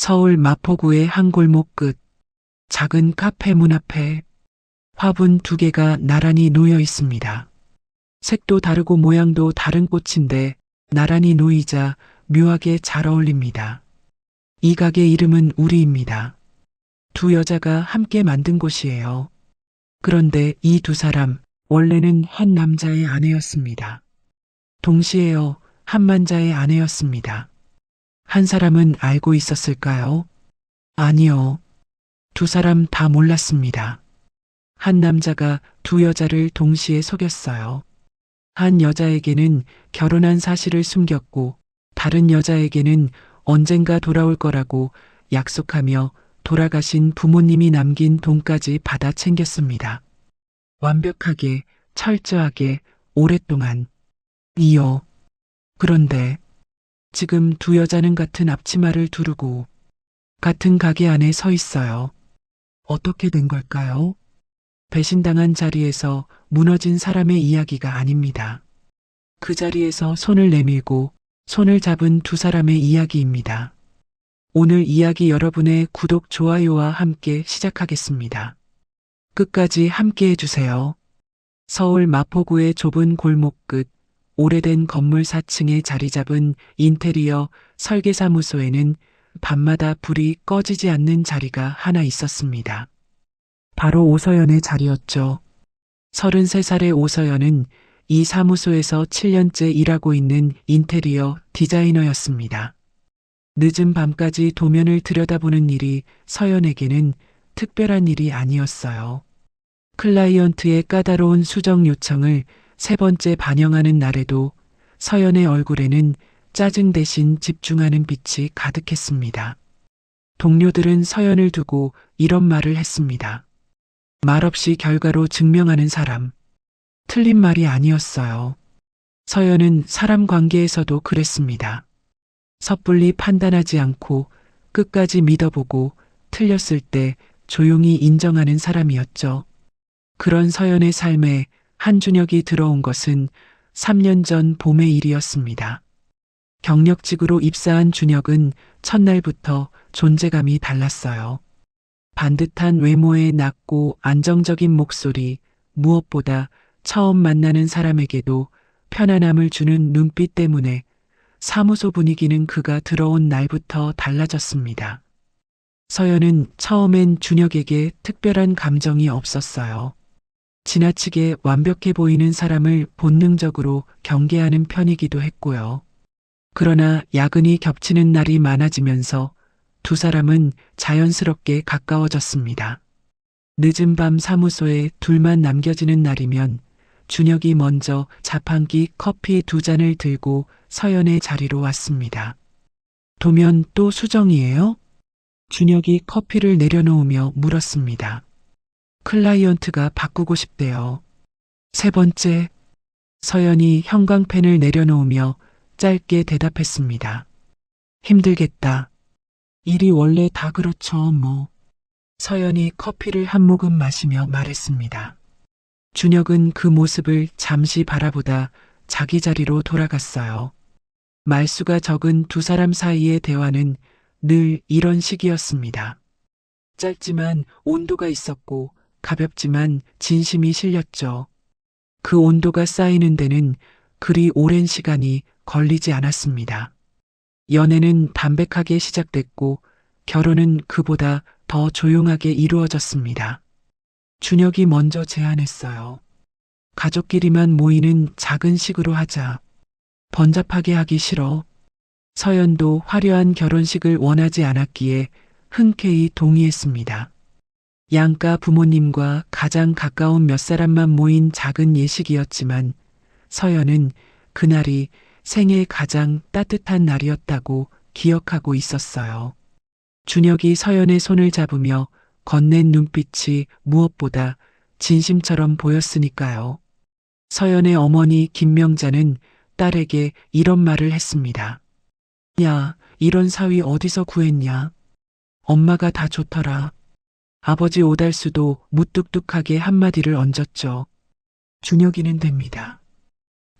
서울 마포구의 한 골목 끝, 작은 카페 문 앞에 화분 두 개가 나란히 놓여 있습니다. 색도 다르고 모양도 다른 꽃인데 나란히 놓이자 묘하게 잘 어울립니다. 이 가게 이름은 우리입니다. 두 여자가 함께 만든 곳이에요. 그런데 이 두 사람, 원래는 한 남자의 아내였습니다. 동시에요, 한만자의 아내였습니다. 한 사람은 알고 있었을까요? 아니요. 두 사람 다 몰랐습니다. 한 남자가 두 여자를 동시에 속였어요. 한 여자에게는 결혼한 사실을 숨겼고, 다른 여자에게는 언젠가 돌아올 거라고 약속하며 돌아가신 부모님이 남긴 돈까지 받아 챙겼습니다. 완벽하게, 철저하게, 오랫동안. 이요. 그런데 지금 두 여자는 같은 앞치마를 두르고 같은 가게 안에 서 있어요. 어떻게 된 걸까요? 배신당한 자리에서 무너진 사람의 이야기가 아닙니다. 그 자리에서 손을 내밀고 손을 잡은 두 사람의 이야기입니다. 오늘 이야기 여러분의 구독, 좋아요와 함께 시작하겠습니다. 끝까지 함께 해주세요. 서울 마포구의 좁은 골목 끝, 오래된 건물 4층에 자리 잡은 인테리어 설계사무소에는 밤마다 불이 꺼지지 않는 자리가 하나 있었습니다. 바로 오서연의 자리였죠. 33살의 오서연은 이 사무소에서 7년째 일하고 있는 인테리어 디자이너였습니다. 늦은 밤까지 도면을 들여다보는 일이 서연에게는 특별한 일이 아니었어요. 클라이언트의 까다로운 수정 요청을 세 번째 반영하는 날에도 서연의 얼굴에는 짜증 대신 집중하는 빛이 가득했습니다. 동료들은 서연을 두고 이런 말을 했습니다. 말없이 결과로 증명하는 사람. 틀린 말이 아니었어요. 서연은 사람 관계에서도 그랬습니다. 섣불리 판단하지 않고 끝까지 믿어보고 틀렸을 때 조용히 인정하는 사람이었죠. 그런 서연의 삶에 한준혁이 들어온 것은 3년 전 봄의 일이었습니다. 경력직으로 입사한 준혁은 첫날부터 존재감이 달랐어요. 반듯한 외모의 낮고 안정적인 목소리, 무엇보다 처음 만나는 사람에게도 편안함을 주는 눈빛 때문에 사무소 분위기는 그가 들어온 날부터 달라졌습니다. 서연은 처음엔 준혁에게 특별한 감정이 없었어요. 지나치게 완벽해 보이는 사람을 본능적으로 경계하는 편이기도 했고요. 그러나 야근이 겹치는 날이 많아지면서 두 사람은 자연스럽게 가까워졌습니다. 늦은 밤 사무소에 둘만 남겨지는 날이면 준혁이 먼저 자판기 커피 두 잔을 들고 서연의 자리로 왔습니다. 도면 또 수정이에요? 준혁이 커피를 내려놓으며 물었습니다. 클라이언트가 바꾸고 싶대요. 세 번째, 서연이 형광펜을 내려놓으며 짧게 대답했습니다. 힘들겠다. 일이 원래 다 그렇죠, 뭐. 서연이 커피를 한 모금 마시며 말했습니다. 준혁은 그 모습을 잠시 바라보다 자기 자리로 돌아갔어요. 말수가 적은 두 사람 사이의 대화는 늘 이런 식이었습니다. 짧지만 온도가 있었고 가볍지만 진심이 실렸죠. 그 온도가 쌓이는 데는 그리 오랜 시간이 걸리지 않았습니다. 연애는 담백하게 시작됐고 결혼은 그보다 더 조용하게 이루어졌습니다. 준혁이 먼저 제안했어요. 가족끼리만 모이는 작은 식으로 하자. 번잡하게 하기 싫어. 서연도 화려한 결혼식을 원하지 않았기에 흔쾌히 동의했습니다. 양가 부모님과 가장 가까운 몇 사람만 모인 작은 예식이었지만 서연은 그날이 생애 가장 따뜻한 날이었다고 기억하고 있었어요. 준혁이 서연의 손을 잡으며 건넨 눈빛이 무엇보다 진심처럼 보였으니까요. 서연의 어머니 김명자는 딸에게 이런 말을 했습니다. 야, 이런 사위 어디서 구했냐? 엄마가 다 좋더라. 아버지 오달수도 무뚝뚝하게 한마디를 얹었죠. 준혁이는 됩니다.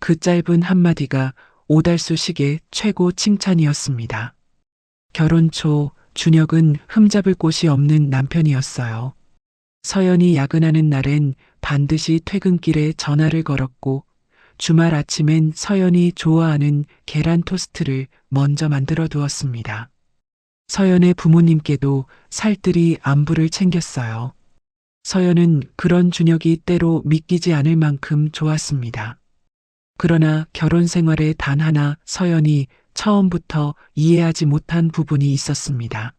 그 짧은 한마디가 오달수식의 최고 칭찬이었습니다. 결혼 초 준혁은 흠잡을 곳이 없는 남편이었어요. 서연이 야근하는 날엔 반드시 퇴근길에 전화를 걸었고 주말 아침엔 서연이 좋아하는 계란 토스트를 먼저 만들어 두었습니다. 서연의 부모님께도 살뜰히 안부를 챙겼어요. 서연은 그런 준혁이 때로 믿기지 않을 만큼 좋았습니다. 그러나 결혼 생활에 단 하나 서연이 처음부터 이해하지 못한 부분이 있었습니다.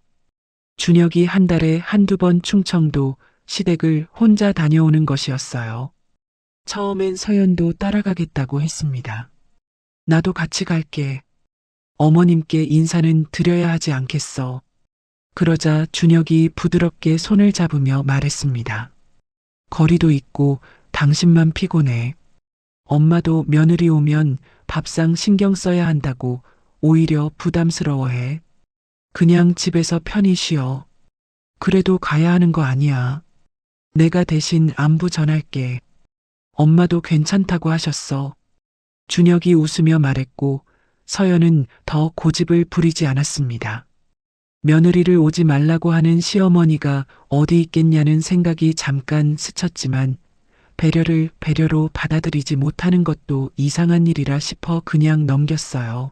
준혁이 한 달에 한두 번 충청도, 시댁을 혼자 다녀오는 것이었어요. 처음엔 서연도 따라가겠다고 했습니다. 나도 같이 갈게. 어머님께 인사는 드려야 하지 않겠어. 그러자 준혁이 부드럽게 손을 잡으며 말했습니다. 거리도 있고 당신만 피곤해. 엄마도 며느리 오면 밥상 신경 써야 한다고 오히려 부담스러워해. 그냥 집에서 편히 쉬어. 그래도 가야 하는 거 아니야. 내가 대신 안부 전할게. 엄마도 괜찮다고 하셨어. 준혁이 웃으며 말했고 서연은 더 고집을 부리지 않았습니다. 며느리를 오지 말라고 하는 시어머니가 어디 있겠냐는 생각이 잠깐 스쳤지만 배려를 배려로 받아들이지 못하는 것도 이상한 일이라 싶어 그냥 넘겼어요.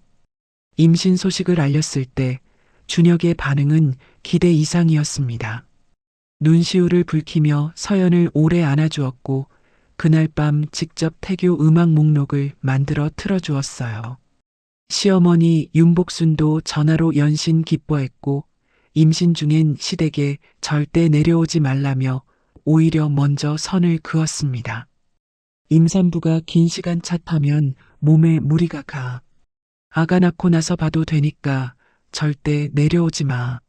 임신 소식을 알렸을 때 준혁의 반응은 기대 이상이었습니다. 눈시울을 붉히며 서연을 오래 안아주었고 그날 밤 직접 태교 음악 목록을 만들어 틀어주었어요. 시어머니 윤복순도 전화로 연신 기뻐했고 임신 중인 시댁에 절대 내려오지 말라며 오히려 먼저 선을 그었습니다. 임산부가 긴 시간 차 타면 몸에 무리가 가. 아가 낳고 나서 봐도 되니까 절대 내려오지 마.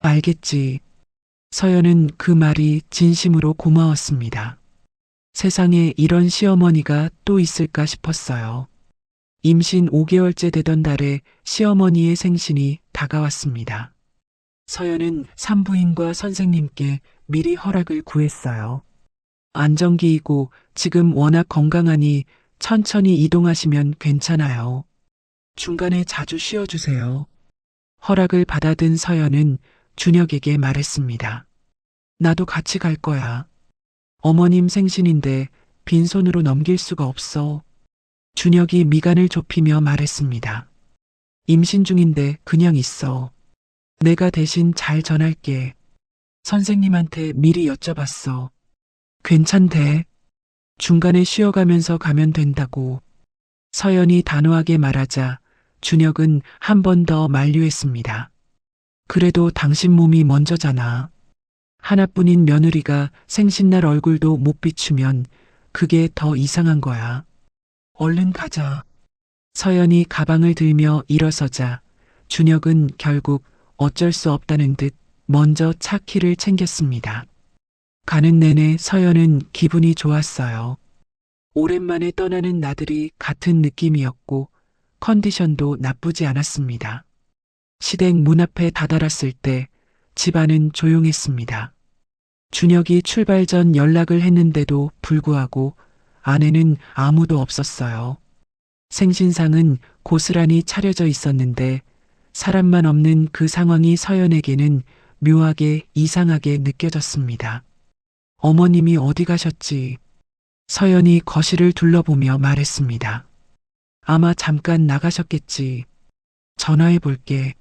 알겠지. 서연은 그 말이 진심으로 고마웠습니다. 세상에 이런 시어머니가 또 있을까 싶었어요. 임신 5개월째 되던 달에 시어머니의 생신이 다가왔습니다. 서연은 산부인과 선생님께 미리 허락을 구했어요. 안정기이고 지금 워낙 건강하니 천천히 이동하시면 괜찮아요. 중간에 자주 쉬어주세요. 허락을 받아든 서연은 준혁에게 말했습니다. 나도 같이 갈 거야. 어머님 생신인데 빈손으로 넘길 수가 없어. 준혁이 미간을 좁히며 말했습니다. 임신 중인데 그냥 있어. 내가 대신 잘 전할게. 선생님한테 미리 여쭤봤어. 괜찮대. 중간에 쉬어가면서 가면 된다고. 서연이 단호하게 말하자 준혁은 한 번 더 만류했습니다. 그래도 당신 몸이 먼저잖아. 하나뿐인 며느리가 생신날 얼굴도 못 비추면 그게 더 이상한 거야. 얼른 가자. 서연이 가방을 들며 일어서자 준혁은 결국 어쩔 수 없다는 듯 먼저 차 키를 챙겼습니다. 가는 내내 서연은 기분이 좋았어요. 오랜만에 떠나는 나들이 같은 느낌이었고 컨디션도 나쁘지 않았습니다. 시댁 문 앞에 다다랐을 때 집안은 조용했습니다. 준혁이 출발 전 연락을 했는데도 불구하고 안에는 아무도 없었어요. 생신상은 고스란히 차려져 있었는데 사람만 없는 그 상황이 서연에게는 묘하게 이상하게 느껴졌습니다. 어머님이 어디 가셨지? 서연이 거실을 둘러보며 말했습니다. 아마 잠깐 나가셨겠지. 전화해 볼게.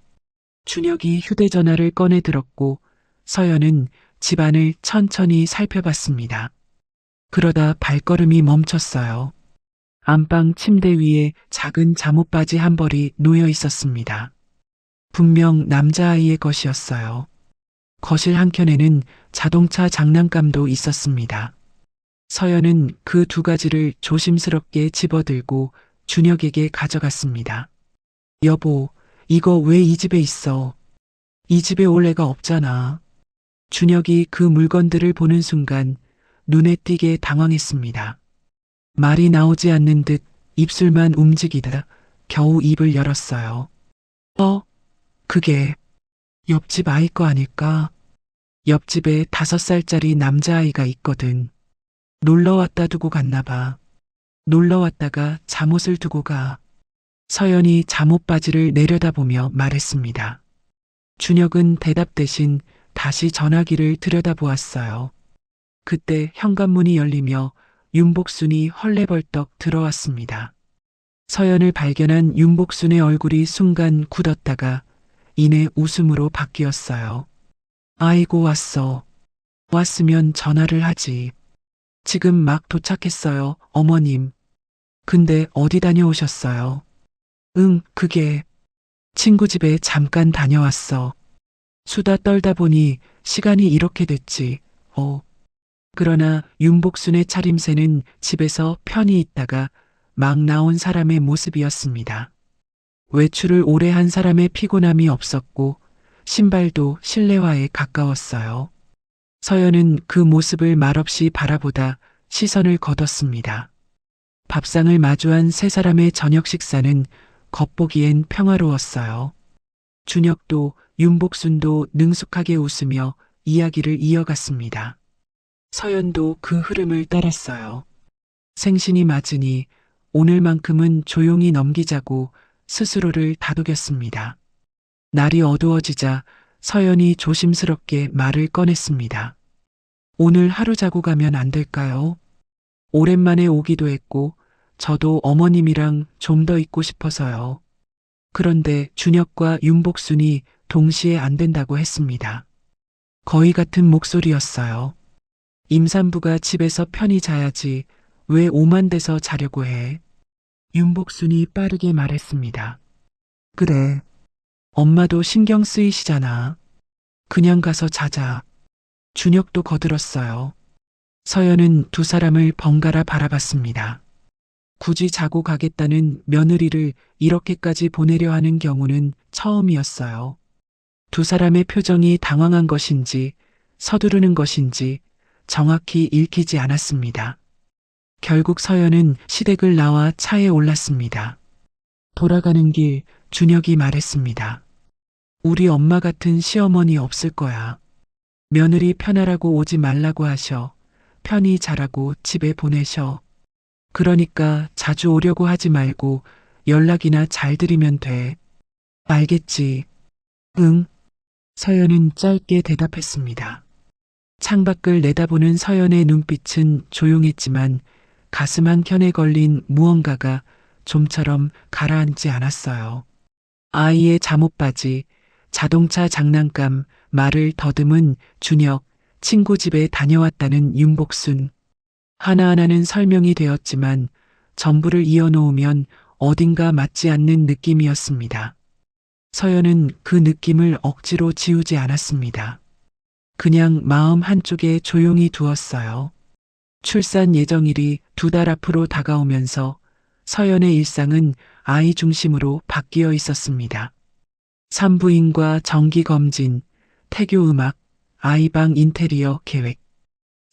준혁이 휴대전화를 꺼내 들었고 서연은 집안을 천천히 살펴봤습니다. 그러다 발걸음이 멈췄어요. 안방 침대 위에 작은 잠옷바지 한 벌이 놓여 있었습니다. 분명 남자아이의 것이었어요. 거실 한켠에는 자동차 장난감도 있었습니다. 서연은 그 두 가지를 조심스럽게 집어들고 준혁에게 가져갔습니다. 여보, 이거 왜 이 집에 있어? 이 집에 올 애가 없잖아. 준혁이 그 물건들을 보는 순간 눈에 띄게 당황했습니다. 말이 나오지 않는 듯 입술만 움직이다 겨우 입을 열었어요. 그게 옆집 아이 거 아닐까? 옆집에 5살짜리 남자아이가 있거든. 놀러 왔다 두고 갔나 봐. 놀러 왔다가 잠옷을 두고 가. 서연이 잠옷 바지를 내려다보며 말했습니다. 준혁은 대답 대신 다시 전화기를 들여다보았어요. 그때 현관문이 열리며 윤복순이 헐레벌떡 들어왔습니다. 서연을 발견한 윤복순의 얼굴이 순간 굳었다가 이내 웃음으로 바뀌었어요. 아이고 왔어. 왔으면 전화를 하지. 지금 막 도착했어요, 어머님. 근데 어디 다녀오셨어요? 응, 그게 친구 집에 잠깐 다녀왔어. 수다 떨다 보니 시간이 이렇게 됐지. 그러나 윤복순의 차림새는 집에서 편히 있다가 막 나온 사람의 모습이었습니다. 외출을 오래 한 사람의 피곤함이 없었고 신발도 실내화에 가까웠어요. 서연은 그 모습을 말없이 바라보다 시선을 거뒀습니다. 밥상을 마주한 세 사람의 저녁 식사는 겉보기엔 평화로웠어요. 준혁도 윤복순도 능숙하게 웃으며 이야기를 이어갔습니다. 서연도 그 흐름을 따랐어요. 생신이 맞으니 오늘만큼은 조용히 넘기자고 스스로를 다독였습니다. 날이 어두워지자 서연이 조심스럽게 말을 꺼냈습니다. 오늘 하루 자고 가면 안 될까요? 오랜만에 오기도 했고 저도 어머님이랑 좀 더 있고 싶어서요. 그런데 준혁과 윤복순이 동시에 안 된다고 했습니다. 거의 같은 목소리였어요. 임산부가 집에서 편히 자야지 왜 오만 돼서 자려고 해? 윤복순이 빠르게 말했습니다. 그래. 엄마도 신경 쓰이시잖아. 그냥 가서 자자. 준혁도 거들었어요. 서연은 두 사람을 번갈아 바라봤습니다. 굳이 자고 가겠다는 며느리를 이렇게까지 보내려 하는 경우는 처음이었어요. 두 사람의 표정이 당황한 것인지 서두르는 것인지 정확히 읽히지 않았습니다. 결국 서연은 시댁을 나와 차에 올랐습니다. 돌아가는 길 준혁이 말했습니다. 우리 엄마 같은 시어머니 없을 거야. 며느리 편하라고 오지 말라고 하셔. 편히 자라고 집에 보내셔. 그러니까 자주 오려고 하지 말고 연락이나 잘 드리면 돼. 알겠지? 응. 서연은 짧게 대답했습니다. 창밖을 내다보는 서연의 눈빛은 조용했지만 가슴 한켠에 걸린 무언가가 좀처럼 가라앉지 않았어요. 아이의 잠옷바지, 자동차 장난감, 말을 더듬은 준혁, 친구 집에 다녀왔다는 윤복순. 하나하나는 설명이 되었지만 전부를 이어놓으면 어딘가 맞지 않는 느낌이었습니다. 서연은 그 느낌을 억지로 지우지 않았습니다. 그냥 마음 한쪽에 조용히 두었어요. 출산 예정일이 2달 앞으로 다가오면서 서연의 일상은 아이 중심으로 바뀌어 있었습니다. 산부인과 정기검진, 태교음악, 아이방 인테리어 계획.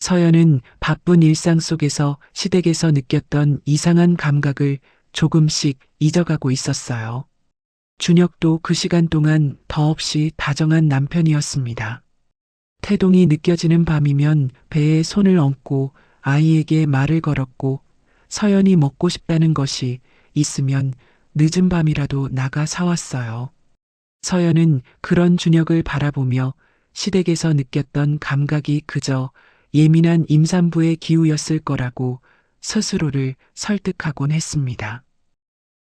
서연은 바쁜 일상 속에서 시댁에서 느꼈던 이상한 감각을 조금씩 잊어가고 있었어요. 준혁도 그 시간 동안 더없이 다정한 남편이었습니다. 태동이 느껴지는 밤이면 배에 손을 얹고 아이에게 말을 걸었고 서연이 먹고 싶다는 것이 있으면 늦은 밤이라도 나가 사왔어요. 서연은 그런 준혁을 바라보며 시댁에서 느꼈던 감각이 그저 예민한 임산부의 기우였을 거라고 스스로를 설득하곤 했습니다.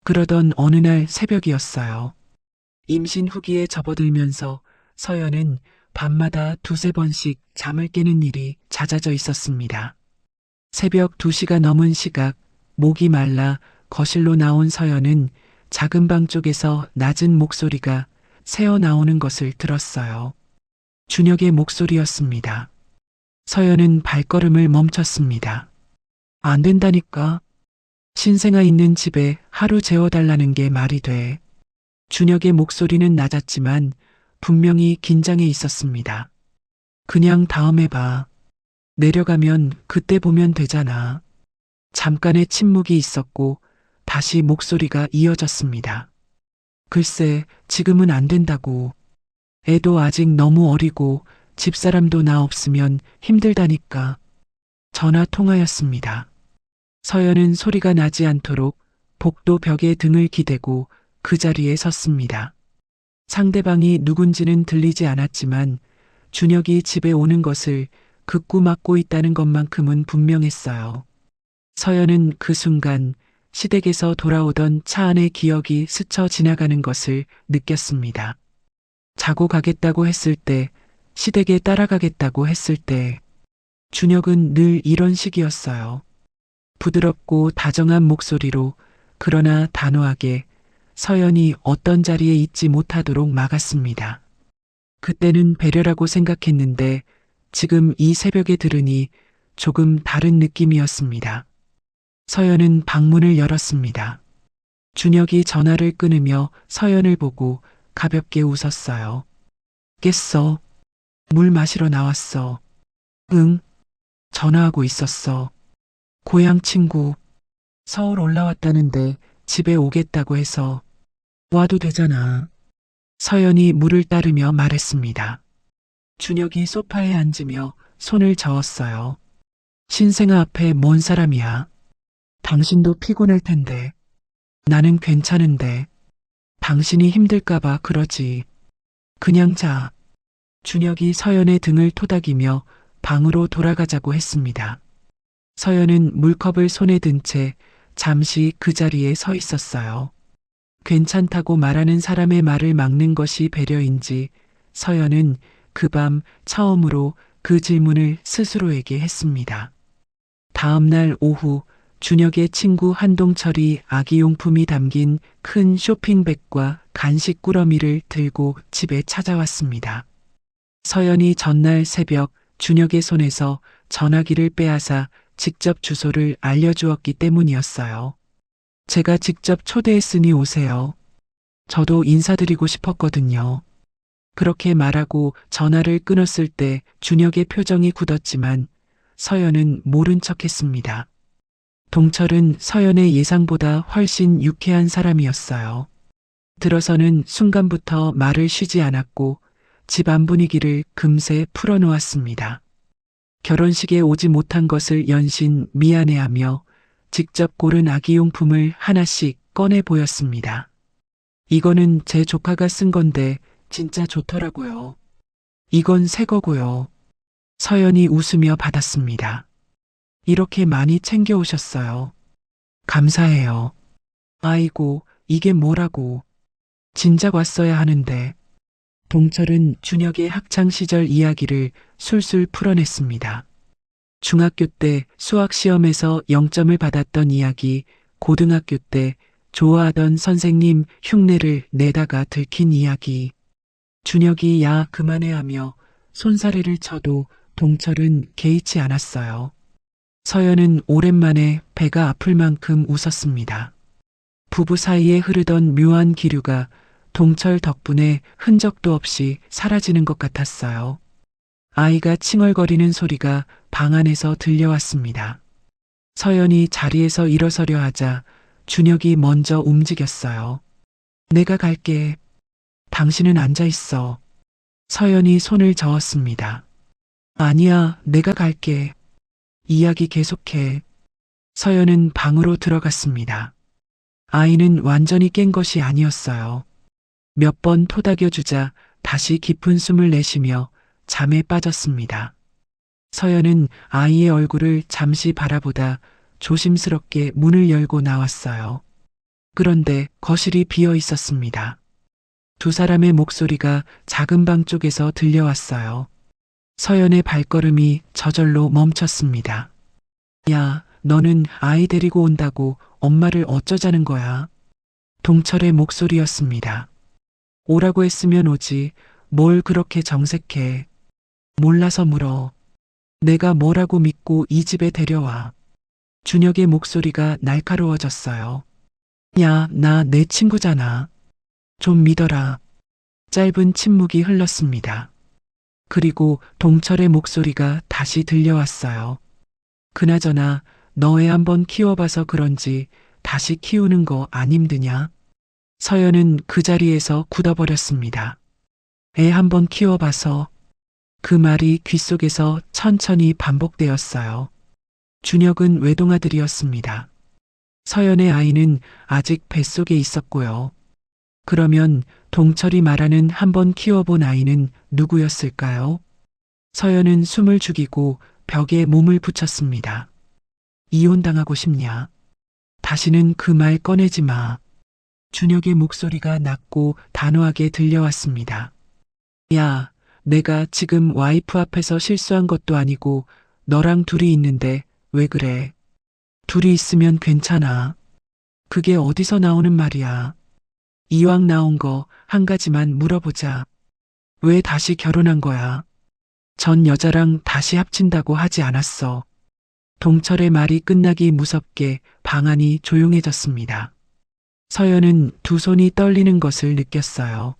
그러던 어느 날 새벽이었어요. 임신 후기에 접어들면서 서연은 밤마다 2~3번씩 잠을 깨는 일이 잦아져 있었습니다. 새벽 2시가 넘은 시각, 목이 말라 거실로 나온 서연은 작은 방 쪽에서 낮은 목소리가 새어나오는 것을 들었어요. 준혁의 목소리였습니다. 서연은 발걸음을 멈췄습니다. 안 된다니까. 신생아 있는 집에 하루 재워달라는 게 말이 돼. 준혁의 목소리는 낮았지만 분명히 긴장해 있었습니다. 그냥 다음에 봐. 내려가면 그때 보면 되잖아. 잠깐의 침묵이 있었고 다시 목소리가 이어졌습니다. 글쎄, 지금은 안 된다고. 애도 아직 너무 어리고 집사람도 나 없으면 힘들다니까. 전화 통화였습니다. 서연은 소리가 나지 않도록 복도 벽에 등을 기대고 그 자리에 섰습니다. 상대방이 누군지는 들리지 않았지만 준혁이 집에 오는 것을 극구 막고 있다는 것만큼은 분명했어요. 서연은 그 순간 시댁에서 돌아오던 차 안의 기억이 스쳐 지나가는 것을 느꼈습니다. 자고 가겠다고 했을 때, 시댁에 따라가겠다고 했을 때, 준혁은 늘 이런 식이었어요. 부드럽고 다정한 목소리로, 그러나 단호하게 서연이 어떤 자리에 있지 못하도록 막았습니다. 그때는 배려라고 생각했는데 지금 이 새벽에 들으니 조금 다른 느낌이었습니다. 서연은 방문을 열었습니다. 준혁이 전화를 끊으며 서연을 보고 가볍게 웃었어요. 깼어. 물 마시러 나왔어. 응. 전화하고 있었어. 고향 친구. 서울 올라왔다는데 집에 오겠다고 해서 와도 되잖아. 서연이 물을 따르며 말했습니다. 준혁이 소파에 앉으며 손을 저었어요. 신생아 앞에 뭔 사람이야. 당신도 피곤할 텐데. 나는 괜찮은데. 당신이 힘들까봐 그러지. 그냥 자. 준혁이 서연의 등을 토닥이며 방으로 돌아가자고 했습니다. 서연은 물컵을 손에 든 채 잠시 그 자리에 서 있었어요. 괜찮다고 말하는 사람의 말을 막는 것이 배려인지 서연은 그 밤 처음으로 그 질문을 스스로에게 했습니다. 다음 날 오후 준혁의 친구 한동철이 아기용품이 담긴 큰 쇼핑백과 간식 꾸러미를 들고 집에 찾아왔습니다. 서연이 전날 새벽 준혁의 손에서 전화기를 빼앗아 직접 주소를 알려주었기 때문이었어요. 제가 직접 초대했으니 오세요. 저도 인사드리고 싶었거든요. 그렇게 말하고 전화를 끊었을 때 준혁의 표정이 굳었지만 서연은 모른 척했습니다. 동철은 서연의 예상보다 훨씬 유쾌한 사람이었어요. 들어서는 순간부터 말을 쉬지 않았고 집안 분위기를 금세 풀어놓았습니다. 결혼식에 오지 못한 것을 연신 미안해하며 직접 고른 아기용품을 하나씩 꺼내 보였습니다. 이거는 제 조카가 쓴 건데 진짜 좋더라고요. 이건 새 거고요. 서연이 웃으며 받았습니다. 이렇게 많이 챙겨오셨어요. 감사해요. 아이고, 이게 뭐라고. 진작 왔어야 하는데. 동철은 준혁의 학창시절 이야기를 술술 풀어냈습니다. 중학교 때 수학시험에서 0점을 받았던 이야기, 고등학교 때 좋아하던 선생님 흉내를 내다가 들킨 이야기. 준혁이 야 그만해 하며 손사래를 쳐도 동철은 개의치 않았어요. 서연은 오랜만에 배가 아플 만큼 웃었습니다. 부부 사이에 흐르던 묘한 기류가 동철 덕분에 흔적도 없이 사라지는 것 같았어요. 아이가 칭얼거리는 소리가 방 안에서 들려왔습니다. 서연이 자리에서 일어서려 하자 준혁이 먼저 움직였어요. 내가 갈게. 당신은 앉아 있어. 서연이 손을 저었습니다. 아니야, 내가 갈게. 이야기 계속해. 서연은 방으로 들어갔습니다. 아이는 완전히 깬 것이 아니었어요. 몇 번 토닥여 주자 다시 깊은 숨을 내쉬며 잠에 빠졌습니다. 서연은 아이의 얼굴을 잠시 바라보다 조심스럽게 문을 열고 나왔어요. 그런데 거실이 비어 있었습니다. 두 사람의 목소리가 작은 방 쪽에서 들려왔어요. 서연의 발걸음이 저절로 멈췄습니다. 야, 너는 아이 데리고 온다고 엄마를 어쩌자는 거야? 동철의 목소리였습니다. 오라고 했으면 오지, 뭘 그렇게 정색해. 몰라서 물어. 내가 뭐라고 믿고 이 집에 데려와. 준혁의 목소리가 날카로워졌어요. 야, 나 내 친구잖아. 좀 믿어라. 짧은 침묵이 흘렀습니다. 그리고 동철의 목소리가 다시 들려왔어요. 그나저나 너 애 한번 키워봐서 그런지 다시 키우는 거 안 힘드냐? 서연은 그 자리에서 굳어버렸습니다. 애 한번 키워봐서. 그 말이 귓속에서 천천히 반복되었어요. 준혁은 외동아들이었습니다. 서연의 아이는 아직 뱃속에 있었고요. 그러면 동철이 말하는 한번 키워본 아이는 누구였을까요? 서연은 숨을 죽이고 벽에 몸을 붙였습니다. 이혼당하고 싶냐? 다시는 그 말 꺼내지 마. 준혁의 목소리가 낮고 단호하게 들려왔습니다. 야, 내가 지금 와이프 앞에서 실수한 것도 아니고 너랑 둘이 있는데 왜 그래? 둘이 있으면 괜찮아. 그게 어디서 나오는 말이야. 이왕 나온 거 한 가지만 물어보자. 왜 다시 결혼한 거야? 전 여자랑 다시 합친다고 하지 않았어. 동철의 말이 끝나기 무섭게 방 안이 조용해졌습니다. 서연은 두 손이 떨리는 것을 느꼈어요.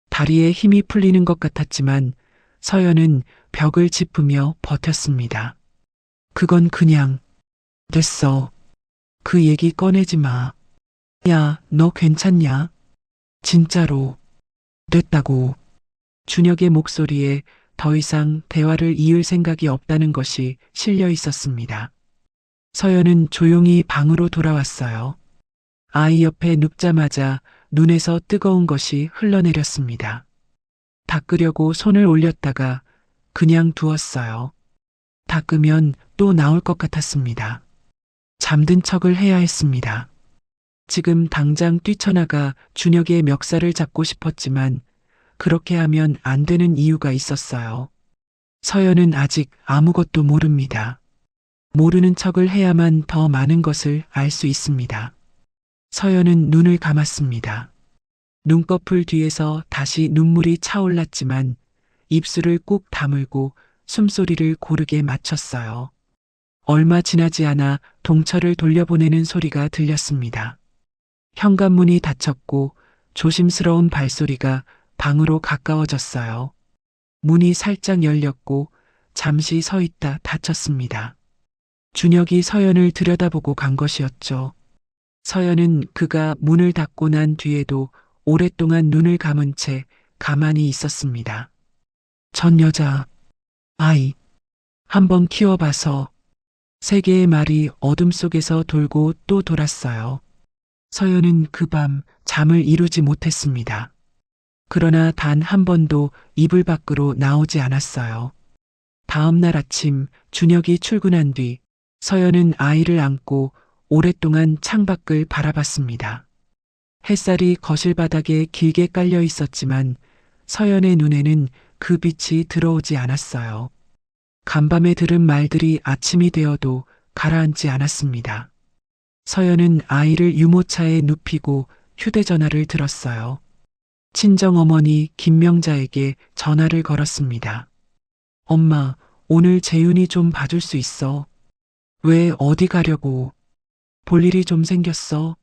다리에 힘이 풀리는 것 같았지만 서연은 벽을 짚으며 버텼습니다. 그건 그냥 됐어. 그 얘기 꺼내지 마. 야, 너 괜찮냐? 진짜로 됐다고. 준혁의 목소리에 더 이상 대화를 이을 생각이 없다는 것이 실려 있었습니다. 서연은 조용히 방으로 돌아왔어요. 아이 옆에 눕자마자 눈에서 뜨거운 것이 흘러내렸습니다. 닦으려고 손을 올렸다가 그냥 두었어요. 닦으면 또 나올 것 같았습니다. 잠든 척을 해야 했습니다. 지금 당장 뛰쳐나가 준혁의 멱살을 잡고 싶었지만 그렇게 하면 안 되는 이유가 있었어요. 서연은 아직 아무것도 모릅니다. 모르는 척을 해야만 더 많은 것을 알 수 있습니다. 서연은 눈을 감았습니다. 눈꺼풀 뒤에서 다시 눈물이 차올랐지만 입술을 꾹 다물고 숨소리를 고르게 맞췄어요. 얼마 지나지 않아 동철을 돌려보내는 소리가 들렸습니다. 현관문이 닫혔고 조심스러운 발소리가 방으로 가까워졌어요. 문이 살짝 열렸고 잠시 서 있다 닫혔습니다. 준혁이 서연을 들여다보고 간 것이었죠. 서연은 그가 문을 닫고 난 뒤에도 오랫동안 눈을 감은 채 가만히 있었습니다. 전 여자, 아이, 한번 키워봐서 세 개의 말이 어둠 속에서 돌고 또 돌았어요. 서연은 그 밤 잠을 이루지 못했습니다. 그러나 단 한 번도 이불 밖으로 나오지 않았어요. 다음 날 아침 준혁이 출근한 뒤 서연은 아이를 안고 오랫동안 창밖을 바라봤습니다. 햇살이 거실 바닥에 길게 깔려 있었지만 서연의 눈에는 그 빛이 들어오지 않았어요. 간밤에 들은 말들이 아침이 되어도 가라앉지 않았습니다. 서연은 아이를 유모차에 눕히고 휴대전화를 들었어요. 친정어머니 김명자에게 전화를 걸었습니다. 엄마, 오늘 재윤이 좀 봐줄 수 있어? 왜 어디 가려고? 볼 일이 좀 생겼어?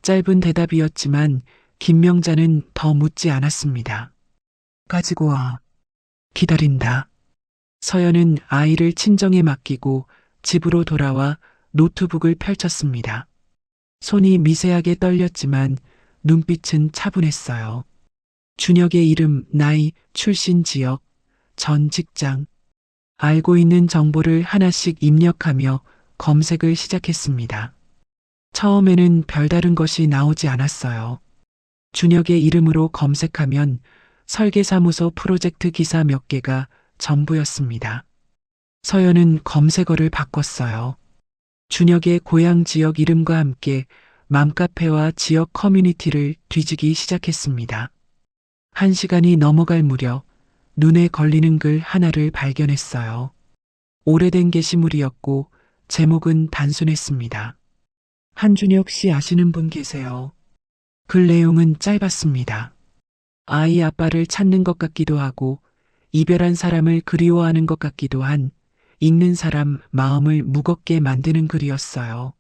짧은 대답이었지만 김명자는 더 묻지 않았습니다. 가지고 와. 기다린다. 서연은 아이를 친정에 맡기고 집으로 돌아와 노트북을 펼쳤습니다. 손이 미세하게 떨렸지만 눈빛은 차분했어요. 준혁의 이름, 나이, 출신 지역, 전 직장, 알고 있는 정보를 하나씩 입력하며 검색을 시작했습니다. 처음에는 별다른 것이 나오지 않았어요. 준혁의 이름으로 검색하면 설계사무소 프로젝트 기사 몇 개가 전부였습니다. 서연은 검색어를 바꿨어요. 준혁의 고향 지역 이름과 함께 맘카페와 지역 커뮤니티를 뒤지기 시작했습니다. 1시간이 넘어갈 무렵 눈에 걸리는 글 하나를 발견했어요. 오래된 게시물이었고 제목은 단순했습니다. 한준혁 씨 아시는 분 계세요? 글 내용은 짧았습니다. 아이 아빠를 찾는 것 같기도 하고 이별한 사람을 그리워하는 것 같기도 한 읽는 사람 마음을 무겁게 만드는 글이었어요.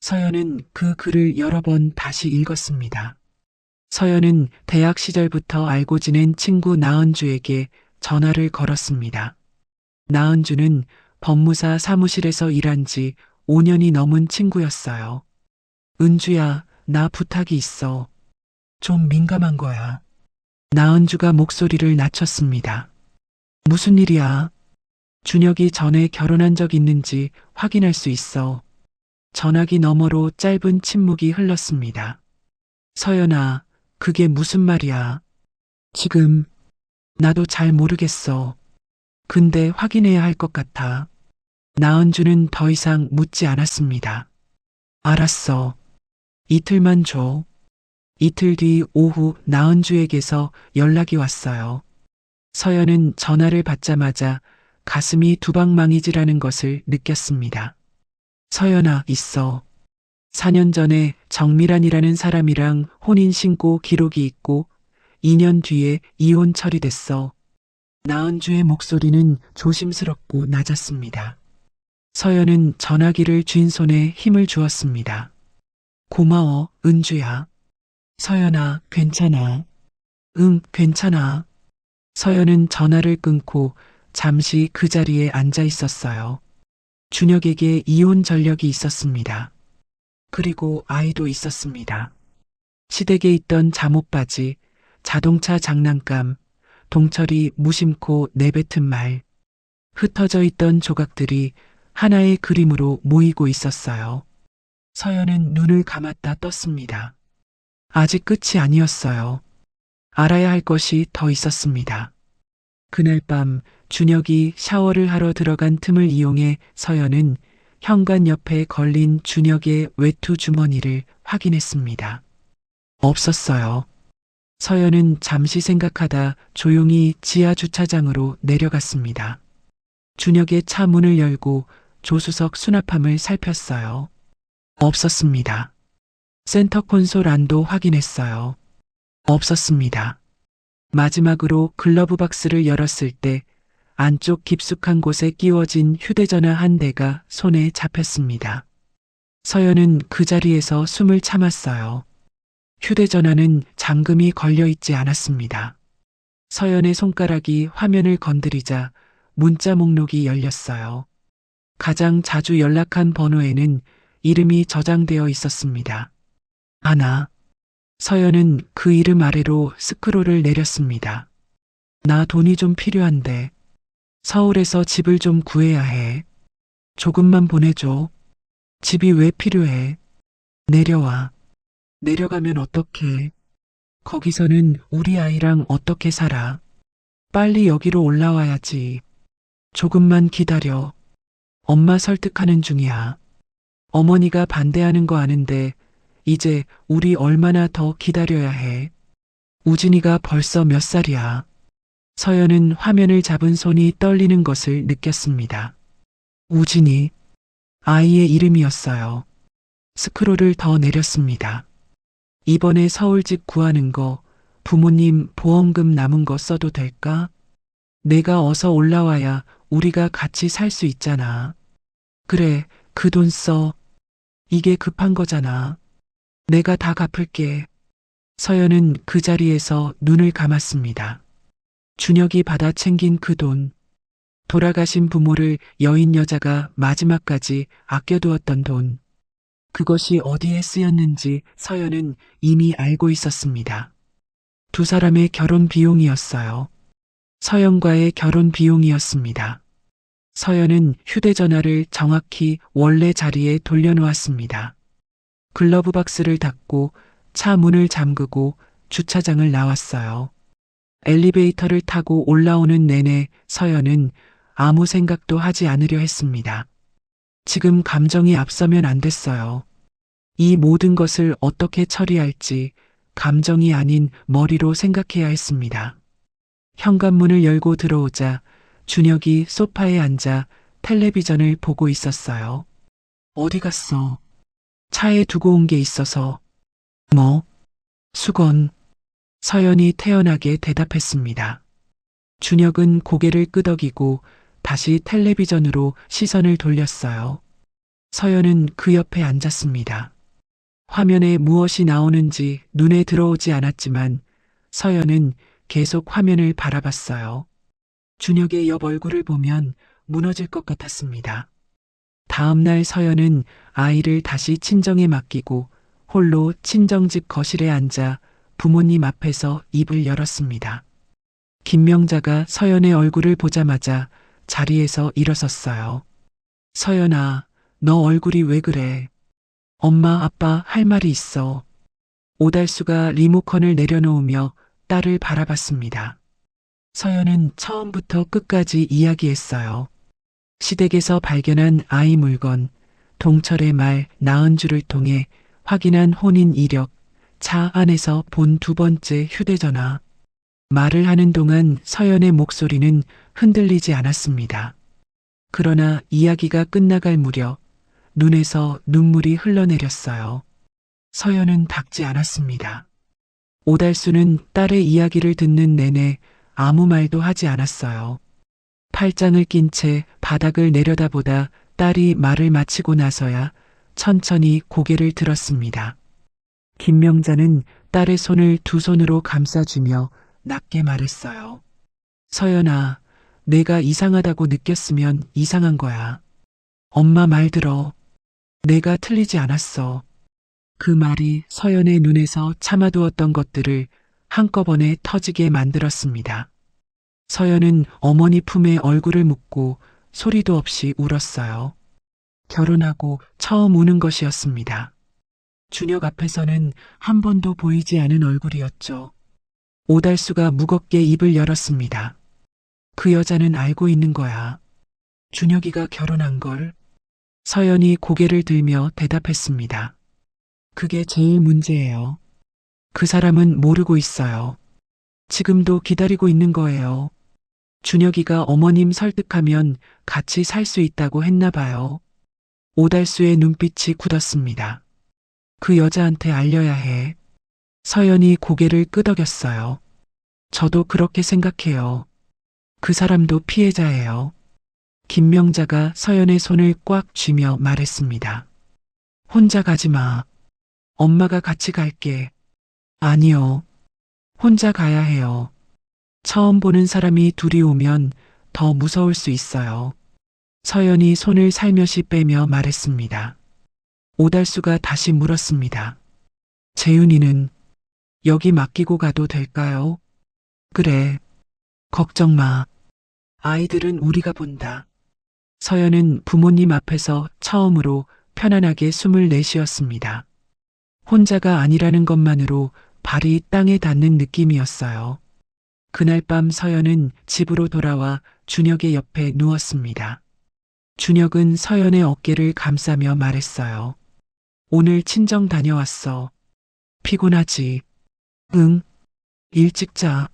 서연은 그 글을 여러 번 다시 읽었습니다. 서연은 대학 시절부터 알고 지낸 친구 나은주에게 전화를 걸었습니다. 나은주는 법무사 사무실에서 일한 지 5년이 넘은 친구였어요. 은주야, 나 부탁이 있어. 좀 민감한 거야. 나은주가 목소리를 낮췄습니다. 무슨 일이야? 준혁이 전에 결혼한 적 있는지 확인할 수 있어. 전화기 너머로 짧은 침묵이 흘렀습니다. 서연아, 그게 무슨 말이야? 지금 나도 잘 모르겠어. 근데 확인해야 할 것 같아. 나은주는 더 이상 묻지 않았습니다. 알았어. 이틀만 줘. 이틀 뒤 오후 나은주에게서 연락이 왔어요. 서연은 전화를 받자마자 가슴이 두방망이지라는 것을 느꼈습니다. 서연아, 있어. 4년 전에 정미란이라는 사람이랑 혼인신고 기록이 있고 2년 뒤에 이혼 처리됐어. 나은주의 목소리는 조심스럽고 낮았습니다. 서연은 전화기를 쥔 손에 힘을 주었습니다. 고마워, 은주야. 서연아, 괜찮아. 응, 괜찮아. 서연은 전화를 끊고 잠시 그 자리에 앉아 있었어요. 준혁에게 이혼 전력이 있었습니다. 그리고 아이도 있었습니다. 시댁에 있던 잠옷바지, 자동차 장난감, 동철이 무심코 내뱉은 말, 흩어져 있던 조각들이 하나의 그림으로 모이고 있었어요. 서연은 눈을 감았다 떴습니다. 아직 끝이 아니었어요. 알아야 할 것이 더 있었습니다. 그날 밤 준혁이 샤워를 하러 들어간 틈을 이용해 서연은 현관 옆에 걸린 준혁의 외투 주머니를 확인했습니다. 없었어요. 서연은 잠시 생각하다 조용히 지하 주차장으로 내려갔습니다. 준혁의 차 문을 열고 조수석 수납함을 살폈어요. 없었습니다. 센터 콘솔 안도 확인했어요. 없었습니다. 마지막으로 글러브 박스를 열었을 때 안쪽 깊숙한 곳에 끼워진 휴대전화 한 대가 손에 잡혔습니다. 서연은 그 자리에서 숨을 참았어요. 휴대전화는 잠금이 걸려 있지 않았습니다. 서연의 손가락이 화면을 건드리자 문자 목록이 열렸어요. 가장 자주 연락한 번호에는 이름이 저장되어 있었습니다. 하나. 서연은 그 이름 아래로 스크롤을 내렸습니다. 나 돈이 좀 필요한데 서울에서 집을 좀 구해야 해. 조금만 보내줘. 집이 왜 필요해? 내려와. 내려가면 어떡해? 거기서는 우리 아이랑 어떻게 살아? 빨리 여기로 올라와야지. 조금만 기다려. 엄마 설득하는 중이야. 어머니가 반대하는 거 아는데 이제 우리 얼마나 더 기다려야 해. 우진이가 벌써 몇 살이야. 서연은 화면을 잡은 손이 떨리는 것을 느꼈습니다. 우진이, 아이의 이름이었어요. 스크롤을 더 내렸습니다. 이번에 서울집 구하는 거 부모님 보험금 남은 거 써도 될까? 내가 어서 올라와야 우리가 같이 살 수 있잖아. 그래, 그 돈 써. 이게 급한 거잖아. 내가 다 갚을게. 서연은 그 자리에서 눈을 감았습니다. 준혁이 받아 챙긴 그 돈, 돌아가신 부모를 여인 여자가 마지막까지 아껴두었던 돈, 그것이 어디에 쓰였는지 서연은 이미 알고 있었습니다. 두 사람의 결혼 비용이었어요. 서연과의 결혼 비용이었습니다. 서연은 휴대전화를 정확히 원래 자리에 돌려놓았습니다. 글러브 박스를 닫고 차 문을 잠그고 주차장을 나왔어요. 엘리베이터를 타고 올라오는 내내 서연은 아무 생각도 하지 않으려 했습니다. 지금 감정이 앞서면 안 됐어요. 이 모든 것을 어떻게 처리할지 감정이 아닌 머리로 생각해야 했습니다. 현관문을 열고 들어오자 준혁이 소파에 앉아 텔레비전을 보고 있었어요. 어디 갔어? 차에 두고 온 게 있어서. 뭐? 수건. 서연이 태연하게 대답했습니다. 준혁은 고개를 끄덕이고 다시 텔레비전으로 시선을 돌렸어요. 서연은 그 옆에 앉았습니다. 화면에 무엇이 나오는지 눈에 들어오지 않았지만 서연은 계속 화면을 바라봤어요. 준혁의 옆 얼굴을 보면 무너질 것 같았습니다. 다음 날 서연은 아이를 다시 친정에 맡기고 홀로 친정집 거실에 앉아 부모님 앞에서 입을 열었습니다. 김명자가 서연의 얼굴을 보자마자 자리에서 일어섰어요. 서연아, 너 얼굴이 왜 그래? 엄마, 아빠 할 말이 있어. 오달수가 리모컨을 내려놓으며 딸을 바라봤습니다. 서연은 처음부터 끝까지 이야기했어요. 시댁에서 발견한 아이 물건, 동철의 말 나은주를 통해 확인한 혼인 이력, 차 안에서 본 두 번째 휴대전화. 말을 하는 동안 서연의 목소리는 흔들리지 않았습니다. 그러나 이야기가 끝나갈 무렵 눈에서 눈물이 흘러내렸어요. 서연은 닦지 않았습니다. 오달수는 딸의 이야기를 듣는 내내 아무 말도 하지 않았어요. 팔짱을 낀 채 바닥을 내려다보다 딸이 말을 마치고 나서야 천천히 고개를 들었습니다. 김명자는 딸의 손을 두 손으로 감싸주며 낮게 말했어요. 서연아, 내가 이상하다고 느꼈으면 이상한 거야. 엄마 말 들어. 내가 틀리지 않았어. 그 말이 서연의 눈에서 참아두었던 것들을 한꺼번에 터지게 만들었습니다. 서연은 어머니 품에 얼굴을 묻고 소리도 없이 울었어요. 결혼하고 처음 우는 것이었습니다. 준혁 앞에서는 한 번도 보이지 않은 얼굴이었죠. 오달수가 무겁게 입을 열었습니다. 그 여자는 알고 있는 거야. 준혁이가 결혼한 걸. 서연이 고개를 들며 대답했습니다. 그게 제일 문제예요. 그 사람은 모르고 있어요. 지금도 기다리고 있는 거예요. 준혁이가 어머님 설득하면 같이 살 수 있다고 했나 봐요. 오달수의 눈빛이 굳었습니다. 그 여자한테 알려야 해. 서연이 고개를 끄덕였어요. 저도 그렇게 생각해요. 그 사람도 피해자예요. 김명자가 서연의 손을 꽉 쥐며 말했습니다. 혼자 가지 마. 엄마가 같이 갈게. 아니요. 혼자 가야 해요. 처음 보는 사람이 둘이 오면 더 무서울 수 있어요. 서연이 손을 살며시 빼며 말했습니다. 오달수가 다시 물었습니다. 재윤이는 여기 맡기고 가도 될까요? 그래. 걱정 마. 아이들은 우리가 본다. 서연은 부모님 앞에서 처음으로 편안하게 숨을 내쉬었습니다. 혼자가 아니라는 것만으로 발이 땅에 닿는 느낌이었어요. 그날 밤 서연은 집으로 돌아와 준혁의 옆에 누웠습니다. 준혁은 서연의 어깨를 감싸며 말했어요. 오늘 친정 다녀왔어. 피곤하지? 응. 일찍 자.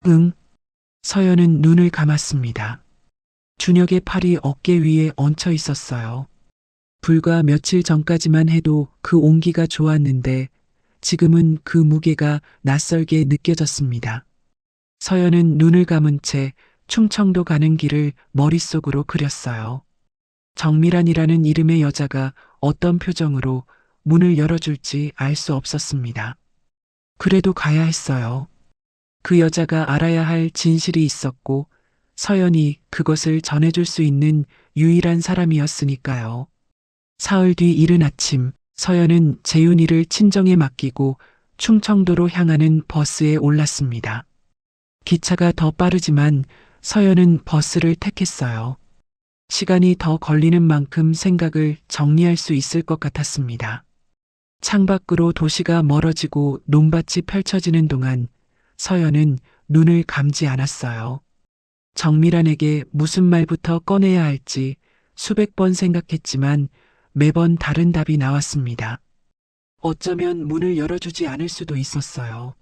응. 서연은 눈을 감았습니다. 준혁의 팔이 어깨 위에 얹혀 있었어요. 불과 며칠 전까지만 해도 그 온기가 좋았는데 지금은 그 무게가 낯설게 느껴졌습니다. 서연은 눈을 감은 채 충청도 가는 길을 머릿속으로 그렸어요. 정미란이라는 이름의 여자가 어떤 표정으로 문을 열어줄지 알 수 없었습니다. 그래도 가야 했어요. 그 여자가 알아야 할 진실이 있었고 서연이 그것을 전해줄 수 있는 유일한 사람이었으니까요. 사흘 뒤 이른 아침, 서연은 재윤이를 친정에 맡기고 충청도로 향하는 버스에 올랐습니다. 기차가 더 빠르지만 서연은 버스를 택했어요. 시간이 더 걸리는 만큼 생각을 정리할 수 있을 것 같았습니다. 창밖으로 도시가 멀어지고 논밭이 펼쳐지는 동안 서연은 눈을 감지 않았어요. 정미란에게 무슨 말부터 꺼내야 할지 수백 번 생각했지만 매번 다른 답이 나왔습니다. 어쩌면 문을 열어주지 않을 수도 있었어요.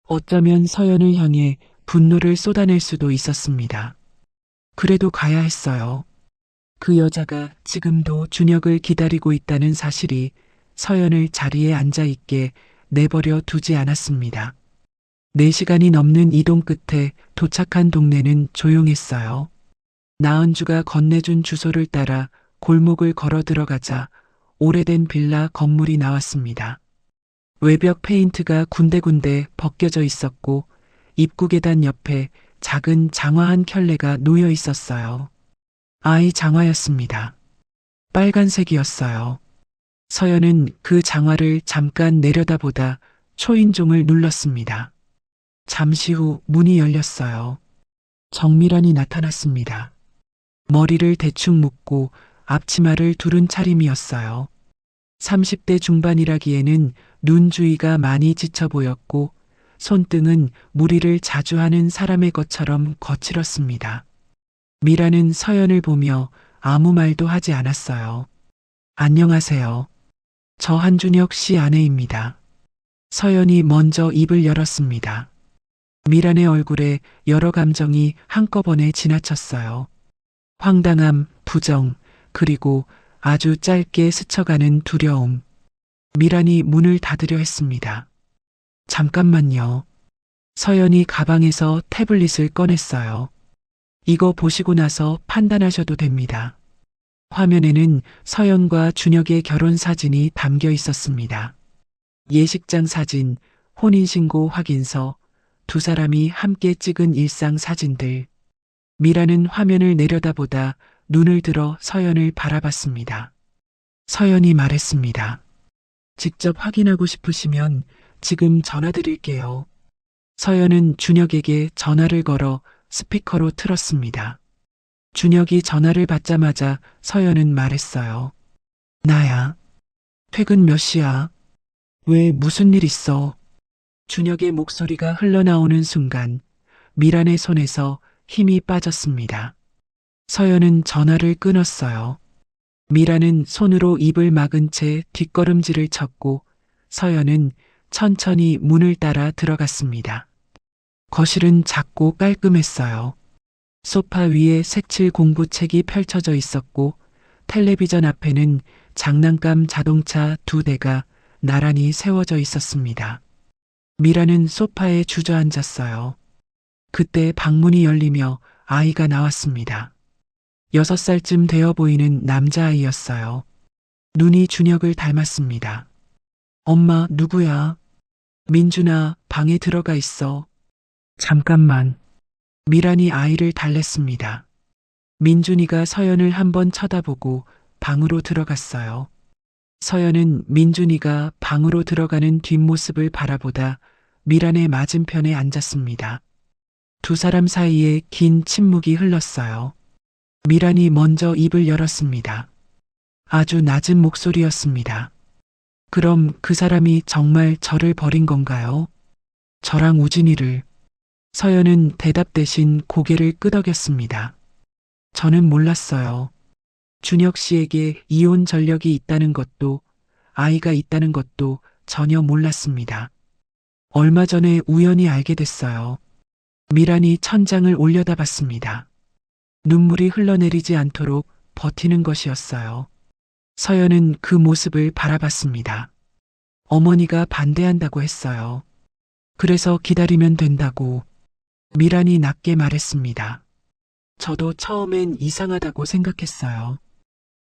어쩌면 서연을 향해 분노를 쏟아낼 수도 있었습니다. 그래도 가야 했어요. 그 여자가 지금도 준혁을 기다리고 있다는 사실이 서연을 자리에 앉아있게 내버려 두지 않았습니다. 4시간이 넘는 이동 끝에 도착한 동네는 조용했어요. 나은주가 건네준 주소를 따라 골목을 걸어 들어가자 오래된 빌라 건물이 나왔습니다. 외벽 페인트가 군데군데 벗겨져 있었고 입구 계단 옆에 작은 장화 한 켤레가 놓여 있었어요. 아이 장화였습니다. 빨간색이었어요. 서연은 그 장화를 잠깐 내려다보다 초인종을 눌렀습니다. 잠시 후 문이 열렸어요. 정미란이 나타났습니다. 머리를 대충 묶고 앞치마를 두른 차림이었어요. 30대 중반이라기에는 눈 주위가 많이 지쳐 보였고 손등은 무리를 자주 하는 사람의 것처럼 거칠었습니다. 미라는 서연을 보며 아무 말도 하지 않았어요. 안녕하세요. 저 한준혁 씨 아내입니다. 서연이 먼저 입을 열었습니다. 미란의 얼굴에 여러 감정이 한꺼번에 지나쳤어요. 황당함, 부정, 그리고 아주 짧게 스쳐가는 두려움. 미란이 문을 닫으려 했습니다. 잠깐만요. 서연이 가방에서 태블릿을 꺼냈어요. 이거 보시고 나서 판단하셔도 됩니다. 화면에는 서연과 준혁의 결혼 사진이 담겨 있었습니다. 예식장 사진, 혼인신고 확인서, 두 사람이 함께 찍은 일상 사진들. 미라는 화면을 내려다보다 눈을 들어 서연을 바라봤습니다. 서연이 말했습니다. 직접 확인하고 싶으시면 지금 전화 드릴게요. 서연은 준혁에게 전화를 걸어 스피커로 틀었습니다. 준혁이 전화를 받자마자 서연은 말했어요. 나야. 퇴근 몇 시야? 왜 무슨 일 있어? 준혁의 목소리가 흘러나오는 순간 미란의 손에서 힘이 빠졌습니다. 서연은 전화를 끊었어요. 미란은 손으로 입을 막은 채 뒷걸음질을 쳤고 서연은 천천히 문을 따라 들어갔습니다. 거실은 작고 깔끔했어요. 소파 위에 색칠 공부책이 펼쳐져 있었고 텔레비전 앞에는 장난감 자동차 2대가 나란히 세워져 있었습니다. 미라는 소파에 주저앉았어요. 그때 방문이 열리며 아이가 나왔습니다. 6살쯤 되어 보이는 남자아이였어요. 눈이 준혁을 닮았습니다. 엄마, 누구야? 민준아, 방에 들어가 있어. 잠깐만. 미란이 아이를 달랬습니다. 민준이가 서연을 한번 쳐다보고 방으로 들어갔어요. 서연은 민준이가 방으로 들어가는 뒷모습을 바라보다 미란의 맞은편에 앉았습니다. 두 사람 사이에 긴 침묵이 흘렀어요. 미란이 먼저 입을 열었습니다. 아주 낮은 목소리였습니다. 그럼 그 사람이 정말 저를 버린 건가요? 저랑 우진이를. 서연은 대답 대신 고개를 끄덕였습니다. 저는 몰랐어요. 준혁 씨에게 이혼 전력이 있다는 것도 아이가 있다는 것도 전혀 몰랐습니다. 얼마 전에 우연히 알게 됐어요. 미란이 천장을 올려다봤습니다. 눈물이 흘러내리지 않도록 버티는 것이었어요. 서연은 그 모습을 바라봤습니다. 어머니가 반대한다고 했어요. 그래서 기다리면 된다고. 미란이 낮게 말했습니다. 저도 처음엔 이상하다고 생각했어요.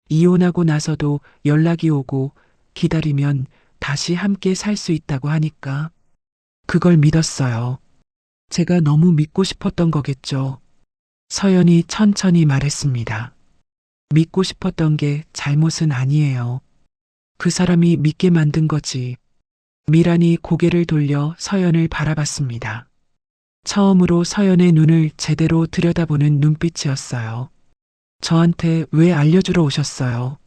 이혼하고 나서도 연락이 오고 기다리면 다시 함께 살 수 있다고 하니까 그걸 믿었어요. 제가 너무 믿고 싶었던 거겠죠. 서연이 천천히 말했습니다. 믿고 싶었던 게 잘못은 아니에요. 그 사람이 믿게 만든 거지. 미란이 고개를 돌려 서연을 바라봤습니다. 처음으로 서연의 눈을 제대로 들여다보는 눈빛이었어요. 저한테 왜 알려주러 오셨어요?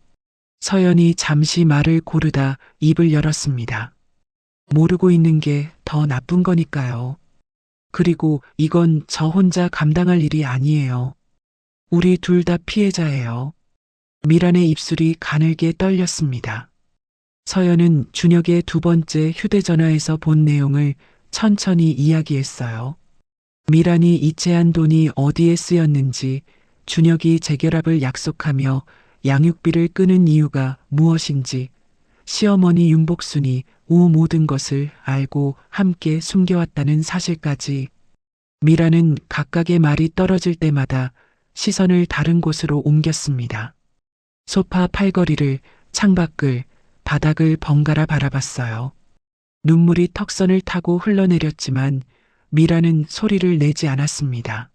서연이 잠시 말을 고르다 입을 열었습니다. 모르고 있는 게 더 나쁜 거니까요. 그리고 이건 저 혼자 감당할 일이 아니에요. 우리 둘 다 피해자예요. 미란의 입술이 가늘게 떨렸습니다. 서연은 준혁의 두 번째 휴대전화에서 본 내용을 천천히 이야기했어요. 미란이 이체한 돈이 어디에 쓰였는지, 준혁이 재결합을 약속하며 양육비를 끄는 이유가 무엇인지, 시어머니 윤복순이 우 모든 것을 알고 함께 숨겨왔다는 사실까지. 미라는 각각의 말이 떨어질 때마다 시선을 다른 곳으로 옮겼습니다. 소파 팔걸이를, 창밖을, 바닥을 번갈아 바라봤어요. 눈물이 턱선을 타고 흘러내렸지만 미라는 소리를 내지 않았습니다.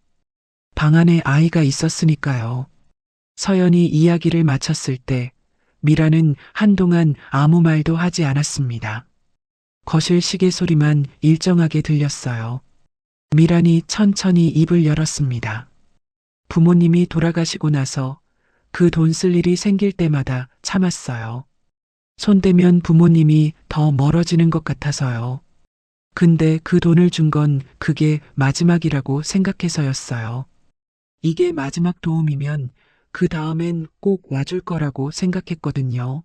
방 안에 아이가 있었으니까요. 서연이 이야기를 마쳤을 때 미라는 한동안 아무 말도 하지 않았습니다. 거실 시계 소리만 일정하게 들렸어요. 미란이 천천히 입을 열었습니다. 부모님이 돌아가시고 나서 그 돈 쓸 일이 생길 때마다 참았어요. 손대면 부모님이 더 멀어지는 것 같아서요. 근데 그 돈을 준 건 그게 마지막이라고 생각해서였어요. 이게 마지막 도움이면 그 다음엔 꼭 와줄 거라고 생각했거든요.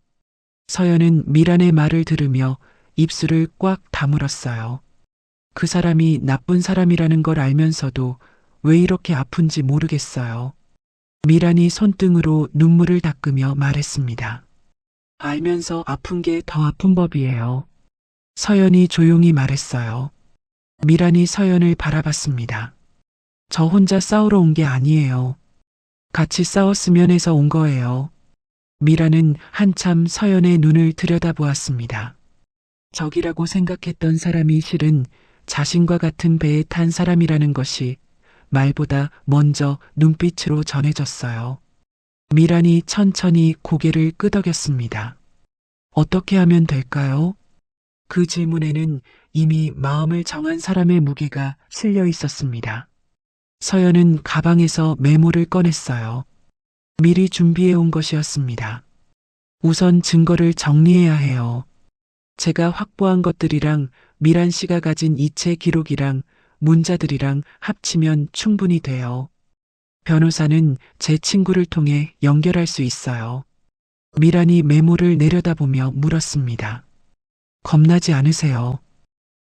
서연은 미란의 말을 들으며 입술을 꽉 다물었어요. 그 사람이 나쁜 사람이라는 걸 알면서도 왜 이렇게 아픈지 모르겠어요. 미란이 손등으로 눈물을 닦으며 말했습니다. 알면서 아픈 게 더 아픈 법이에요. 서연이 조용히 말했어요. 미란이 서연을 바라봤습니다. 저 혼자 싸우러 온 게 아니에요. 같이 싸웠으면 해서 온 거예요. 미란은 한참 서연의 눈을 들여다보았습니다. 적이라고 생각했던 사람이 실은 자신과 같은 배에 탄 사람이라는 것이 말보다 먼저 눈빛으로 전해졌어요. 미란이 천천히 고개를 끄덕였습니다. 어떻게 하면 될까요? 그 질문에는 이미 마음을 정한 사람의 무게가 실려 있었습니다. 서연은 가방에서 메모를 꺼냈어요. 미리 준비해 온 것이었습니다. 우선 증거를 정리해야 해요. 제가 확보한 것들이랑 미란 씨가 가진 이체 기록이랑 문자들이랑 합치면 충분히 돼요. 변호사는 제 친구를 통해 연결할 수 있어요. 미란이 메모를 내려다보며 물었습니다. 겁나지 않으세요?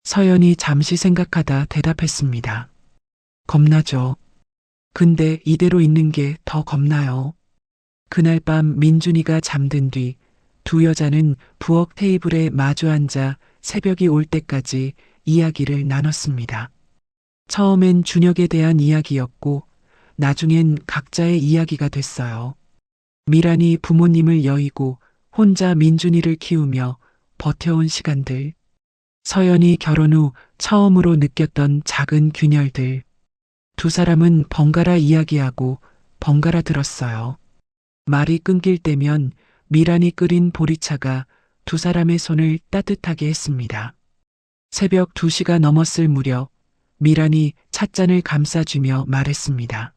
서연이 잠시 생각하다 대답했습니다. 겁나죠. 근데 이대로 있는 게 더 겁나요. 그날 밤 민준이가 잠든 뒤 두 여자는 부엌 테이블에 마주 앉아 새벽이 올 때까지 이야기를 나눴습니다. 처음엔 준혁에 대한 이야기였고 나중엔 각자의 이야기가 됐어요. 미란이 부모님을 여의고 혼자 민준이를 키우며 버텨온 시간들. 서연이 결혼 후 처음으로 느꼈던 작은 균열들. 두 사람은 번갈아 이야기하고 번갈아 들었어요. 말이 끊길 때면 미란이 끓인 보리차가 두 사람의 손을 따뜻하게 했습니다. 새벽 2시가 넘었을 무렵 미란이 찻잔을 감싸주며 말했습니다.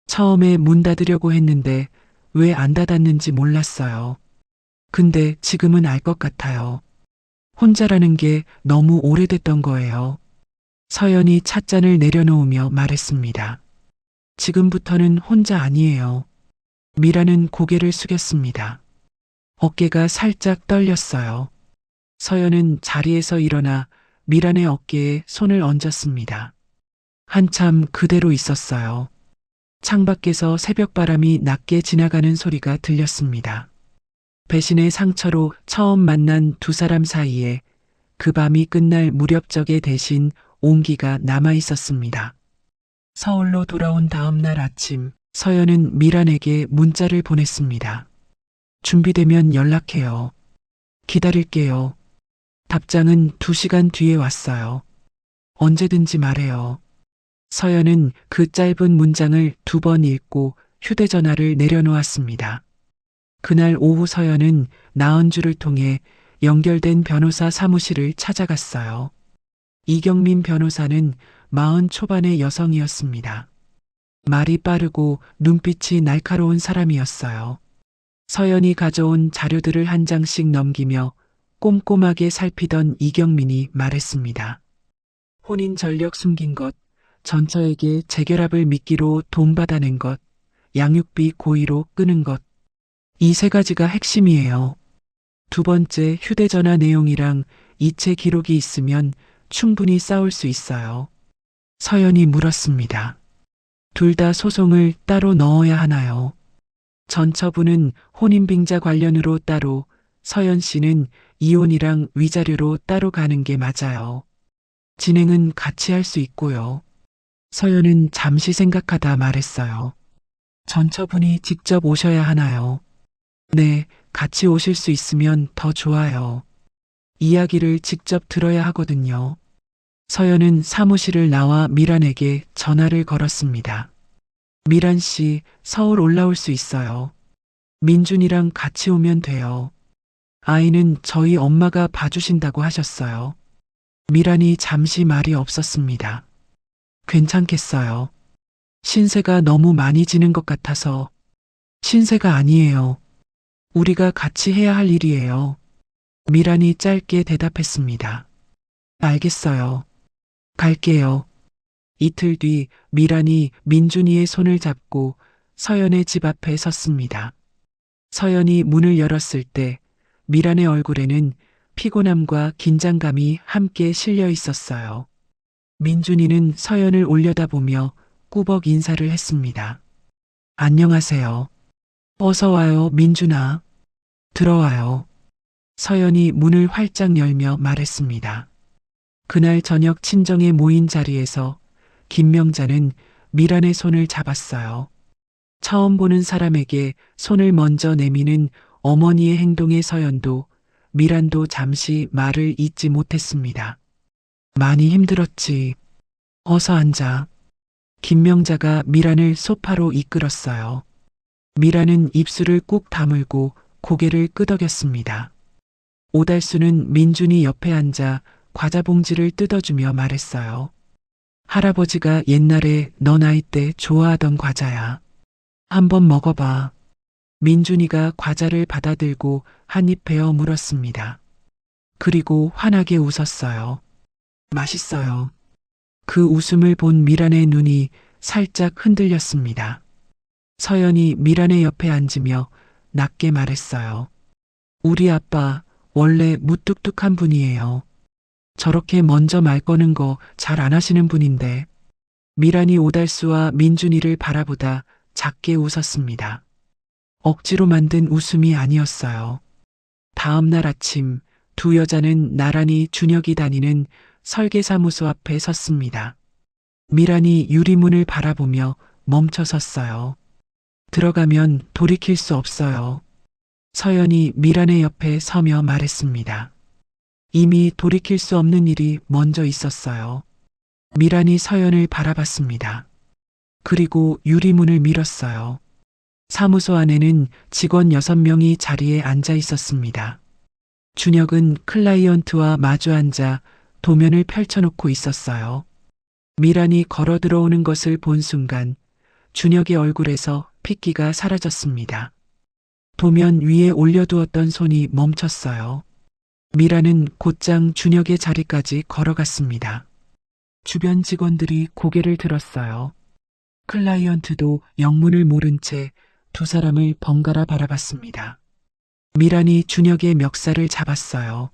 처음에 문 닫으려고 했는데 왜 안 닫았는지 몰랐어요. 근데 지금은 알 것 같아요. 혼자라는 게 너무 오래됐던 거예요. 서연이 찻잔을 내려놓으며 말했습니다. 지금부터는 혼자 아니에요. 미란은 고개를 숙였습니다. 어깨가 살짝 떨렸어요. 서연은 자리에서 일어나 미란의 어깨에 손을 얹었습니다. 한참 그대로 있었어요. 창밖에서 새벽바람이 낮게 지나가는 소리가 들렸습니다. 배신의 상처로 처음 만난 두 사람 사이에 그 밤이 끝날 무렵적에 대신 온기가 남아 있었습니다. 서울로 돌아온 다음 날 아침, 서연은 미란에게 문자를 보냈습니다. 준비되면 연락해요. 기다릴게요. 답장은 2시간 뒤에 왔어요. 언제든지 말해요. 서연은 그 짧은 문장을 2번 읽고 휴대전화를 내려놓았습니다. 그날 오후 서연은 나은주를 통해 연결된 변호사 사무실을 찾아갔어요. 이경민 변호사는 40 초반의 여성이었습니다. 말이 빠르고 눈빛이 날카로운 사람이었어요. 서연이 가져온 자료들을 한 장씩 넘기며 꼼꼼하게 살피던 이경민이 말했습니다. 혼인 전력 숨긴 것, 전처에게 재결합을 미끼로 돈 받아낸 것, 양육비 고의로 끄는 것. 이 3가지가 핵심이에요. 2번째 휴대전화 내용이랑 이체 기록이 있으면 충분히 싸울 수 있어요. 서연이 물었습니다. 둘 다 소송을 따로 넣어야 하나요? 전처분은 혼인빙자 관련으로 따로, 서연 씨는 이혼이랑 위자료로 따로 가는 게 맞아요. 진행은 같이 할 수 있고요. 서연은 잠시 생각하다 말했어요. 전처분이 직접 오셔야 하나요? 네, 같이 오실 수 있으면 더 좋아요. 이야기를 직접 들어야 하거든요. 서연은 사무실을 나와 미란에게 전화를 걸었습니다. 미란 씨, 서울 올라올 수 있어요. 민준이랑 같이 오면 돼요. 아이는 저희 엄마가 봐주신다고 하셨어요. 미란이 잠시 말이 없었습니다. 괜찮겠어요. 신세가 너무 많이 지는 것 같아서. 신세가 아니에요. 우리가 같이 해야 할 일이에요. 미란이 짧게 대답했습니다. 알겠어요. 갈게요. 이틀 뒤 미란이 민준이의 손을 잡고 서연의 집 앞에 섰습니다. 서연이 문을 열었을 때 미란의 얼굴에는 피곤함과 긴장감이 함께 실려 있었어요. 민준이는 서연을 올려다보며 꾸벅 인사를 했습니다. 안녕하세요. 어서 와요, 민준아. 들어와요. 서연이 문을 활짝 열며 말했습니다. 그날 저녁 친정에 모인 자리에서 김명자는 미란의 손을 잡았어요. 처음 보는 사람에게 손을 먼저 내미는 어머니의 행동에 서연도 미란도 잠시 말을 잇지 못했습니다. 많이 힘들었지. 어서 앉아. 김명자가 미란을 소파로 이끌었어요. 미란은 입술을 꾹 다물고 고개를 끄덕였습니다. 오달수는 민준이 옆에 앉아 과자 봉지를 뜯어주며 말했어요. 할아버지가 옛날에 너 나이 때 좋아하던 과자야. 한번 먹어봐. 민준이가 과자를 받아들고 한 입 베어 물었습니다. 그리고 환하게 웃었어요. 맛있어요. 그 웃음을 본 미란의 눈이 살짝 흔들렸습니다. 서연이 미란의 옆에 앉으며 낮게 말했어요. 우리 아빠 원래 무뚝뚝한 분이에요. 저렇게 먼저 말 거는 거 잘 안 하시는 분인데. 미란이 오달수와 민준이를 바라보다 작게 웃었습니다. 억지로 만든 웃음이 아니었어요. 다음 날 아침 두 여자는 나란히 준혁이 다니는 설계사무소 앞에 섰습니다. 미란이 유리문을 바라보며 멈춰 섰어요. 들어가면 돌이킬 수 없어요. 서연이 미란의 옆에 서며 말했습니다. 이미 돌이킬 수 없는 일이 먼저 있었어요. 미란이 서연을 바라봤습니다. 그리고 유리문을 밀었어요. 사무소 안에는 직원 6명이 자리에 앉아 있었습니다. 준혁은 클라이언트와 마주 앉아 도면을 펼쳐놓고 있었어요. 미란이 걸어 들어오는 것을 본 순간 준혁의 얼굴에서 핏기가 사라졌습니다. 도면 위에 올려두었던 손이 멈췄어요. 미란은 곧장 준혁의 자리까지 걸어갔습니다. 주변 직원들이 고개를 들었어요. 클라이언트도 영문을 모른 채 두 사람을 번갈아 바라봤습니다. 미란이 준혁의 멱살을 잡았어요.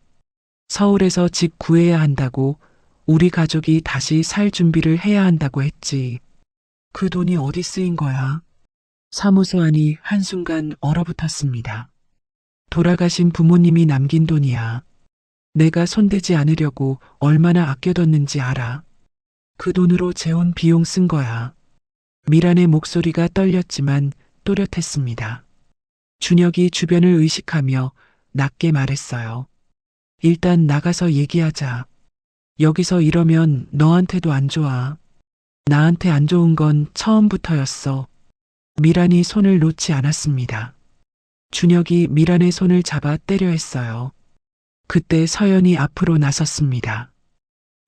서울에서 집 구해야 한다고, 우리 가족이 다시 살 준비를 해야 한다고 했지. 그 돈이 어디 쓰인 거야? 사무소 안이 한순간 얼어붙었습니다. 돌아가신 부모님이 남긴 돈이야. 내가 손대지 않으려고 얼마나 아껴뒀는지 알아. 그 돈으로 재혼 비용 쓴 거야. 미란의 목소리가 떨렸지만 또렷했습니다. 준혁이 주변을 의식하며 낮게 말했어요. 일단 나가서 얘기하자. 여기서 이러면 너한테도 안 좋아. 나한테 안 좋은 건 처음부터였어. 미란이 손을 놓지 않았습니다. 준혁이 미란의 손을 잡아 때려 했어요. 그때 서연이 앞으로 나섰습니다.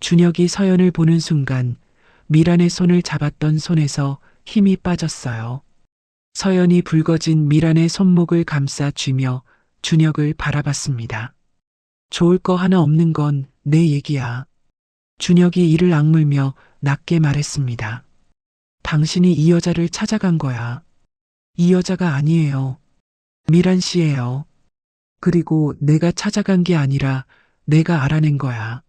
준혁이 서연을 보는 순간 미란의 손을 잡았던 손에서 힘이 빠졌어요. 서연이 붉어진 미란의 손목을 감싸 쥐며 준혁을 바라봤습니다. 좋을 거 하나 없는 건 내 얘기야. 준혁이 이를 악물며 낮게 말했습니다. 당신이 이 여자를 찾아간 거야. 이 여자가 아니에요. 미란 씨예요. 그리고 내가 찾아간 게 아니라 내가 알아낸 거야.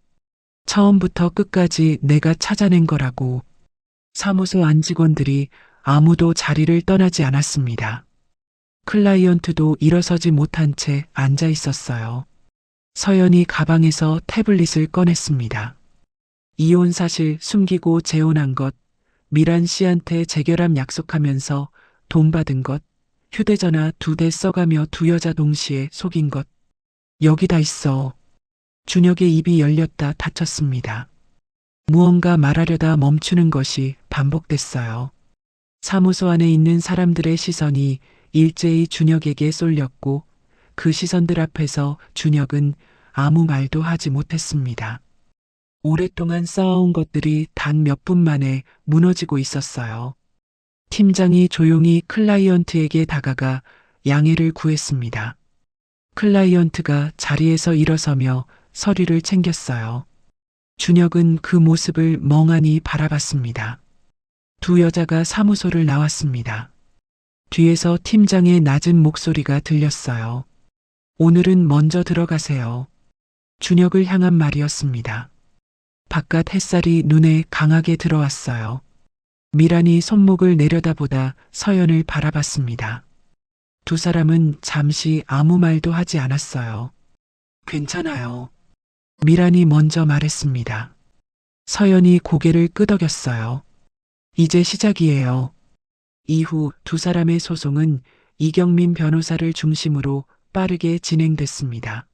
처음부터 끝까지 내가 찾아낸 거라고. 사무소 안 직원들이 아무도 자리를 떠나지 않았습니다. 클라이언트도 일어서지 못한 채 앉아 있었어요. 서연이 가방에서 태블릿을 꺼냈습니다. 이혼 사실 숨기고 재혼한 것, 미란 씨한테 재결합 약속하면서 돈 받은 것, 휴대전화 2대 써가며 두 여자 동시에 속인 것. 여기 다 있어. 준혁의 입이 열렸다 닫혔습니다. 무언가 말하려다 멈추는 것이 반복됐어요. 사무소 안에 있는 사람들의 시선이 일제히 준혁에게 쏠렸고 그 시선들 앞에서 준혁은 아무 말도 하지 못했습니다. 오랫동안 쌓아온 것들이 단 몇 분 만에 무너지고 있었어요. 팀장이 조용히 클라이언트에게 다가가 양해를 구했습니다. 클라이언트가 자리에서 일어서며 서류를 챙겼어요. 준혁은 그 모습을 멍하니 바라봤습니다. 두 여자가 사무소를 나왔습니다. 뒤에서 팀장의 낮은 목소리가 들렸어요. 오늘은 먼저 들어가세요. 준혁을 향한 말이었습니다. 바깥 햇살이 눈에 강하게 들어왔어요. 미란이 손목을 내려다보다 서연을 바라봤습니다. 두 사람은 잠시 아무 말도 하지 않았어요. 괜찮아요. 미란이 먼저 말했습니다. 서연이 고개를 끄덕였어요. 이제 시작이에요. 이후 두 사람의 소송은 이경민 변호사를 중심으로 빠르게 진행됐습니다.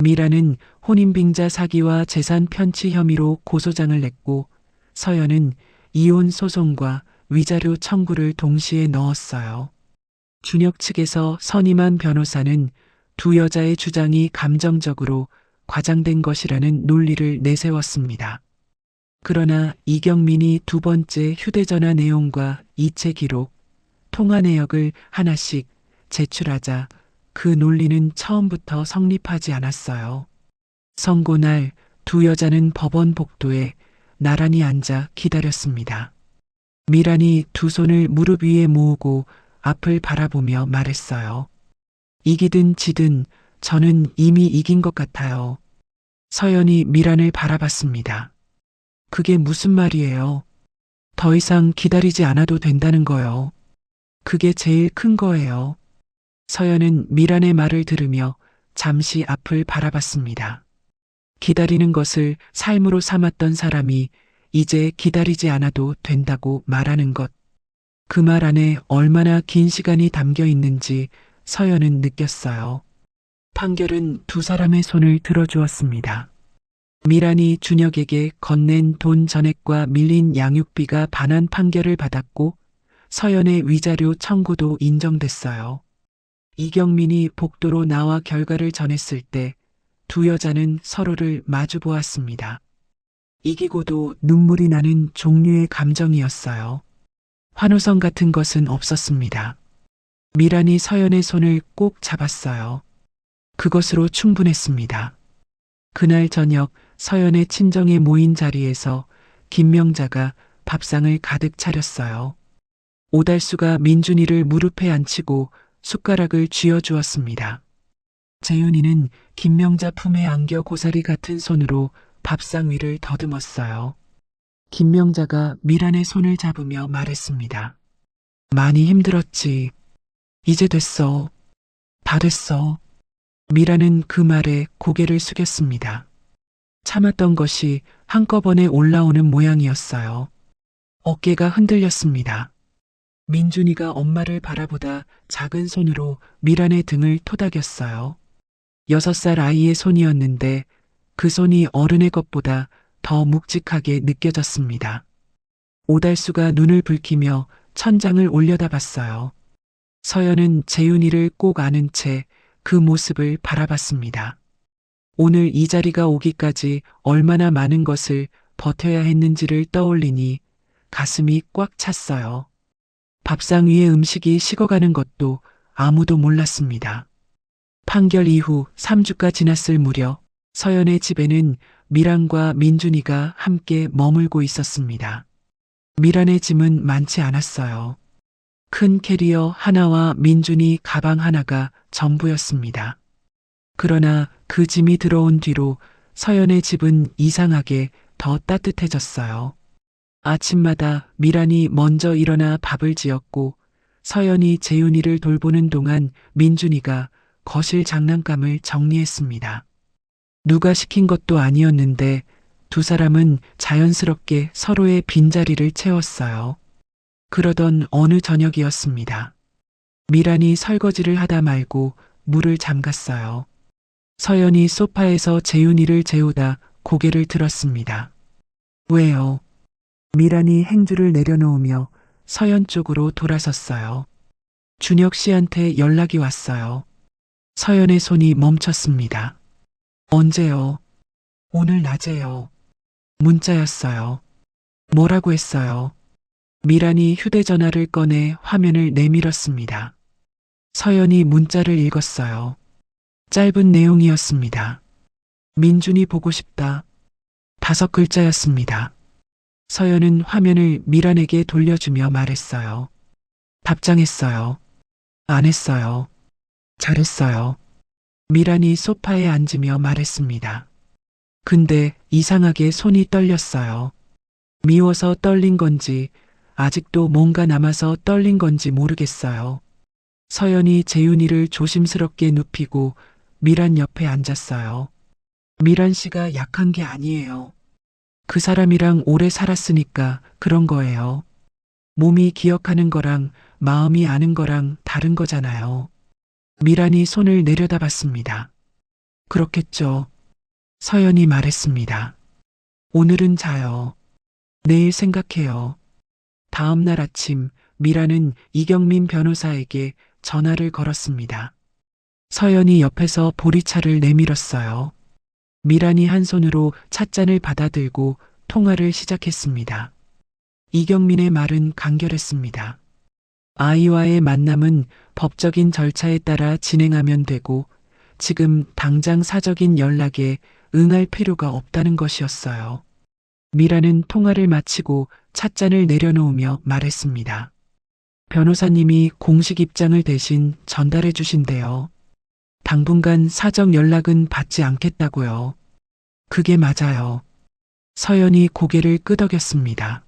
미라는 혼인빙자 사기와 재산 편취 혐의로 고소장을 냈고 서연은 이혼 소송과 위자료 청구를 동시에 넣었어요. 준혁 측에서 선임한 변호사는 두 여자의 주장이 감정적으로 과장된 것이라는 논리를 내세웠습니다. 그러나 이경민이 두 번째 휴대전화 내용과 이체 기록, 통화 내역을 하나씩 제출하자 그 논리는 처음부터 성립하지 않았어요. 선고날 두 여자는 법원 복도에 나란히 앉아 기다렸습니다. 미란이 두 손을 무릎 위에 모으고 앞을 바라보며 말했어요. 이기든 지든 저는 이미 이긴 것 같아요. 서연이 미란을 바라봤습니다. 그게 무슨 말이에요? 더 이상 기다리지 않아도 된다는 거요. 그게 제일 큰 거예요. 서연은 미란의 말을 들으며 잠시 앞을 바라봤습니다. 기다리는 것을 삶으로 삼았던 사람이 이제 기다리지 않아도 된다고 말하는 것. 그 말 안에 얼마나 긴 시간이 담겨 있는지 서연은 느꼈어요. 판결은 두 사람의 손을 들어주었습니다. 미란이 준혁에게 건넨 돈 전액과 밀린 양육비가 반환 판결을 받았고 서연의 위자료 청구도 인정됐어요. 이경민이 복도로 나와 결과를 전했을 때 두 여자는 서로를 마주 보았습니다. 이기고도 눈물이 나는 종류의 감정이었어요. 환호성 같은 것은 없었습니다. 미란이 서연의 손을 꼭 잡았어요. 그것으로 충분했습니다. 그날 저녁 서연의 친정에 모인 자리에서 김명자가 밥상을 가득 차렸어요. 오달수가 민준이를 무릎에 앉히고 숟가락을 쥐어주었습니다. 재윤이는 김명자 품에 안겨 고사리 같은 손으로 밥상 위를 더듬었어요. 김명자가 미란의 손을 잡으며 말했습니다. 많이 힘들었지. 이제 됐어. 다 됐어. 미란은 그 말에 고개를 숙였습니다. 참았던 것이 한꺼번에 올라오는 모양이었어요. 어깨가 흔들렸습니다. 민준이가 엄마를 바라보다 작은 손으로 미란의 등을 토닥였어요. 6살 아이의 손이었는데 그 손이 어른의 것보다 더 묵직하게 느껴졌습니다. 오달수가 눈을 붉히며 천장을 올려다봤어요. 서연은 재윤이를 꼭 안은 채 그 모습을 바라봤습니다. 오늘 이 자리가 오기까지 얼마나 많은 것을 버텨야 했는지를 떠올리니 가슴이 꽉 찼어요. 밥상 위에 음식이 식어가는 것도 아무도 몰랐습니다. 판결 이후 3주가 지났을 무렵 서연의 집에는 미란과 민준이가 함께 머물고 있었습니다. 미란의 짐은 많지 않았어요. 큰 캐리어 하나와 민준이 가방 하나가 전부였습니다. 그러나 그 짐이 들어온 뒤로 서연의 집은 이상하게 더 따뜻해졌어요. 아침마다 미란이 먼저 일어나 밥을 지었고 서연이 재윤이를 돌보는 동안 민준이가 거실 장난감을 정리했습니다. 누가 시킨 것도 아니었는데 두 사람은 자연스럽게 서로의 빈자리를 채웠어요. 그러던 어느 저녁이었습니다. 미란이 설거지를 하다 말고 물을 잠갔어요. 서연이 소파에서 재윤이를 재우다 고개를 들었습니다. 왜요? 미란이 행주를 내려놓으며 서연 쪽으로 돌아섰어요. 준혁 씨한테 연락이 왔어요. 서연의 손이 멈췄습니다. 언제요? 오늘 낮에요. 문자였어요. 뭐라고 했어요? 미란이 휴대전화를 꺼내 화면을 내밀었습니다. 서연이 문자를 읽었어요. 짧은 내용이었습니다. 민준이 보고 싶다. 5글자였습니다. 서연은 화면을 미란에게 돌려주며 말했어요. 답장했어요. 안 했어요. 잘했어요. 미란이 소파에 앉으며 말했습니다. 근데 이상하게 손이 떨렸어요. 미워서 떨린 건지, 아직도 뭔가 남아서 떨린 건지 모르겠어요. 서연이 재윤이를 조심스럽게 눕히고 미란 옆에 앉았어요. 미란 씨가 약한 게 아니에요. 그 사람이랑 오래 살았으니까 그런 거예요. 몸이 기억하는 거랑 마음이 아는 거랑 다른 거잖아요. 미란이 손을 내려다봤습니다. 그렇겠죠. 서연이 말했습니다. 오늘은 자요. 내일 생각해요. 다음 날 아침 미란은 이경민 변호사에게 전화를 걸었습니다. 서연이 옆에서 보리차를 내밀었어요. 미란이 한 손으로 찻잔을 받아들고 통화를 시작했습니다. 이경민의 말은 간결했습니다. 아이와의 만남은 법적인 절차에 따라 진행하면 되고 지금 당장 사적인 연락에 응할 필요가 없다는 것이었어요. 미라는 통화를 마치고 찻잔을 내려놓으며 말했습니다. 변호사님이 공식 입장을 대신 전달해 주신대요. 당분간 사적 연락은 받지 않겠다고요. 그게 맞아요. 서연이 고개를 끄덕였습니다.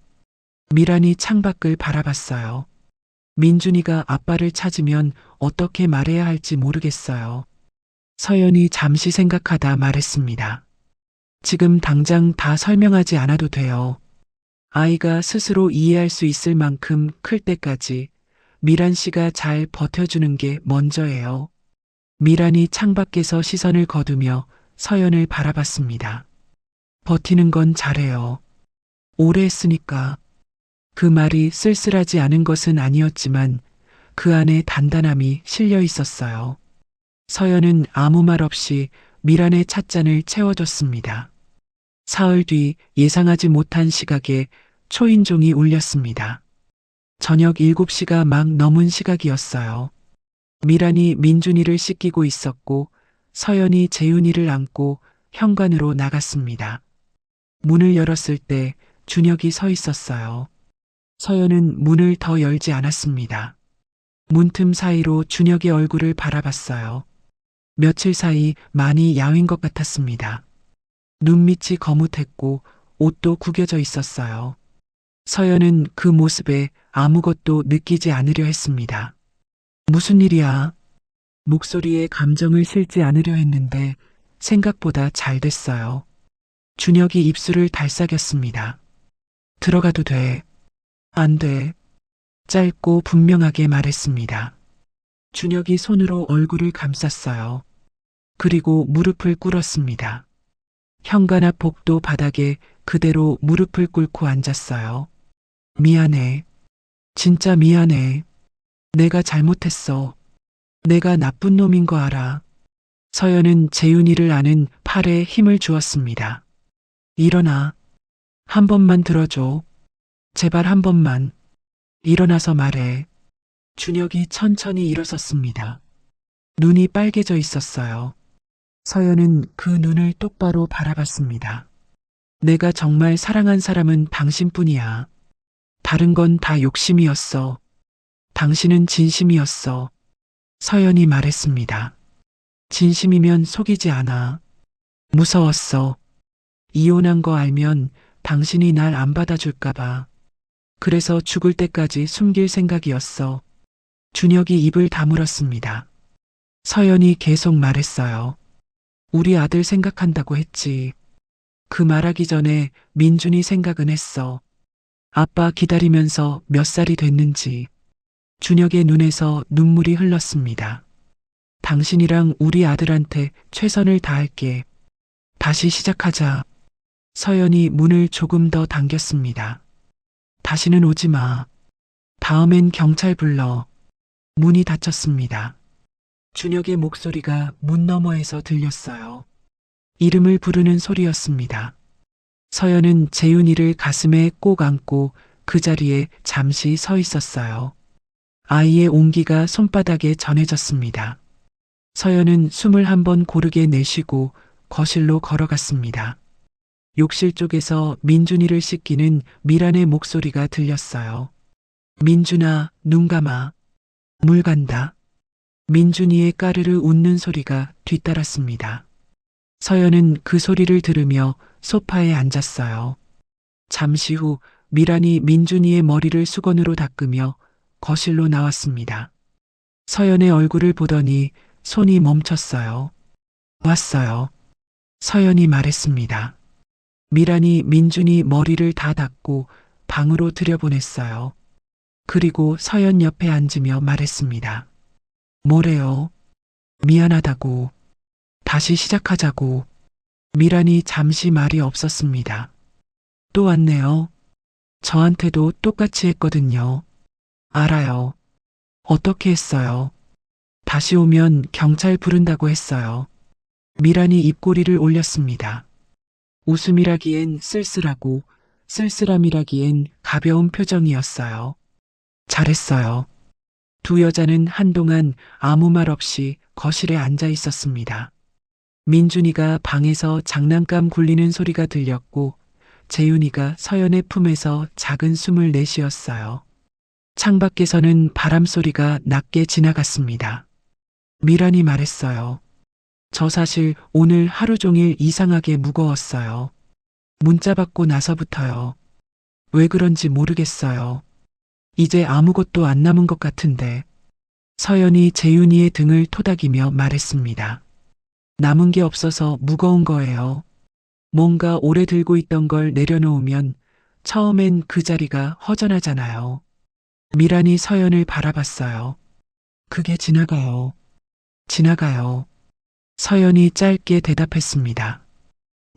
미란이 창밖을 바라봤어요. 민준이가 아빠를 찾으면 어떻게 말해야 할지 모르겠어요. 서연이 잠시 생각하다 말했습니다. 지금 당장 다 설명하지 않아도 돼요. 아이가 스스로 이해할 수 있을 만큼 클 때까지 미란 씨가 잘 버텨주는 게 먼저예요. 미란이 창밖에서 시선을 거두며 서연을 바라봤습니다. 버티는 건 잘해요. 오래 했으니까. 그 말이 쓸쓸하지 않은 것은 아니었지만 그 안에 단단함이 실려 있었어요. 서연은 아무 말 없이 미란의 찻잔을 채워줬습니다. 사흘 뒤 예상하지 못한 시각에 초인종이 울렸습니다. 저녁 7시가 막 넘은 시각이었어요. 미란이 민준이를 씻기고 있었고 서연이 재윤이를 안고 현관으로 나갔습니다. 문을 열었을 때 준혁이 서 있었어요. 서연은 문을 더 열지 않았습니다. 문틈 사이로 준혁의 얼굴을 바라봤어요. 며칠 사이 많이 야윈 것 같았습니다. 눈밑이 거뭇했고 옷도 구겨져 있었어요. 서연은 그 모습에 아무것도 느끼지 않으려 했습니다. 무슨 일이야? 목소리에 감정을 실지 않으려 했는데 생각보다 잘 됐어요. 준혁이 입술을 달싹였습니다. 들어가도 돼. 안 돼. 짧고 분명하게 말했습니다. 준혁이 손으로 얼굴을 감쌌어요. 그리고 무릎을 꿇었습니다. 현관 앞 복도 바닥에 그대로 무릎을 꿇고 앉았어요. 미안해. 진짜 미안해. 내가 잘못했어. 내가 나쁜 놈인 거 알아. 서연은 재윤이를 안은 팔에 힘을 주었습니다. 일어나. 한 번만 들어줘. 제발 한 번만. 일어나서 말해. 준혁이 천천히 일어섰습니다. 눈이 빨개져 있었어요. 서연은 그 눈을 똑바로 바라봤습니다. 내가 정말 사랑한 사람은 당신뿐이야. 다른 건 다 욕심이었어. 당신은 진심이었어. 서연이 말했습니다. 진심이면 속이지 않아. 무서웠어. 이혼한 거 알면 당신이 날 안 받아줄까봐. 그래서 죽을 때까지 숨길 생각이었어. 준혁이 입을 다물었습니다. 서연이 계속 말했어요. 우리 아들 생각한다고 했지. 그 말하기 전에 민준이 생각은 했어. 아빠 기다리면서 몇 살이 됐는지. 준혁의 눈에서 눈물이 흘렀습니다. 당신이랑 우리 아들한테 최선을 다할게. 다시 시작하자. 서연이 문을 조금 더 당겼습니다. 다시는 오지 마. 다음엔 경찰 불러. 문이 닫혔습니다. 준혁의 목소리가 문 너머에서 들렸어요. 이름을 부르는 소리였습니다. 서연은 재윤이를 가슴에 꼭 안고 그 자리에 잠시 서 있었어요. 아이의 온기가 손바닥에 전해졌습니다. 서연은 숨을 한번 고르게 내쉬고 거실로 걸어갔습니다. 욕실 쪽에서 민준이를 씻기는 미란의 목소리가 들렸어요. 민준아, 눈 감아. 물 간다. 민준이의 까르르 웃는 소리가 뒤따랐습니다. 서연은 그 소리를 들으며 소파에 앉았어요. 잠시 후 미란이 민준이의 머리를 수건으로 닦으며 거실로 나왔습니다. 서연의 얼굴을 보더니 손이 멈췄어요. 왔어요. 서연이 말했습니다. 미란이 민준이 머리를 다 닦고 방으로 들여보냈어요. 그리고 서연 옆에 앉으며 말했습니다. 뭐래요? 미안하다고. 다시 시작하자고. 미란이 잠시 말이 없었습니다. 또 왔네요. 저한테도 똑같이 했거든요. 알아요. 어떻게 했어요? 다시 오면 경찰 부른다고 했어요. 미란이 입꼬리를 올렸습니다. 웃음이라기엔 쓸쓸하고 쓸쓸함이라기엔 가벼운 표정이었어요. 잘했어요. 두 여자는 한동안 아무 말 없이 거실에 앉아 있었습니다. 민준이가 방에서 장난감 굴리는 소리가 들렸고 재윤이가 서연의 품에서 작은 숨을 내쉬었어요. 창밖에서는 바람 소리가 낮게 지나갔습니다. 미란이 말했어요. 저 사실 오늘 하루 종일 이상하게 무거웠어요. 문자 받고 나서부터요. 왜 그런지 모르겠어요. 이제 아무것도 안 남은 것 같은데. 서연이 재윤이의 등을 토닥이며 말했습니다. 남은 게 없어서 무거운 거예요. 뭔가 오래 들고 있던 걸 내려놓으면 처음엔 그 자리가 허전하잖아요. 미란이 서연을 바라봤어요. 그게 지나가요. 지나가요. 서연이 짧게 대답했습니다.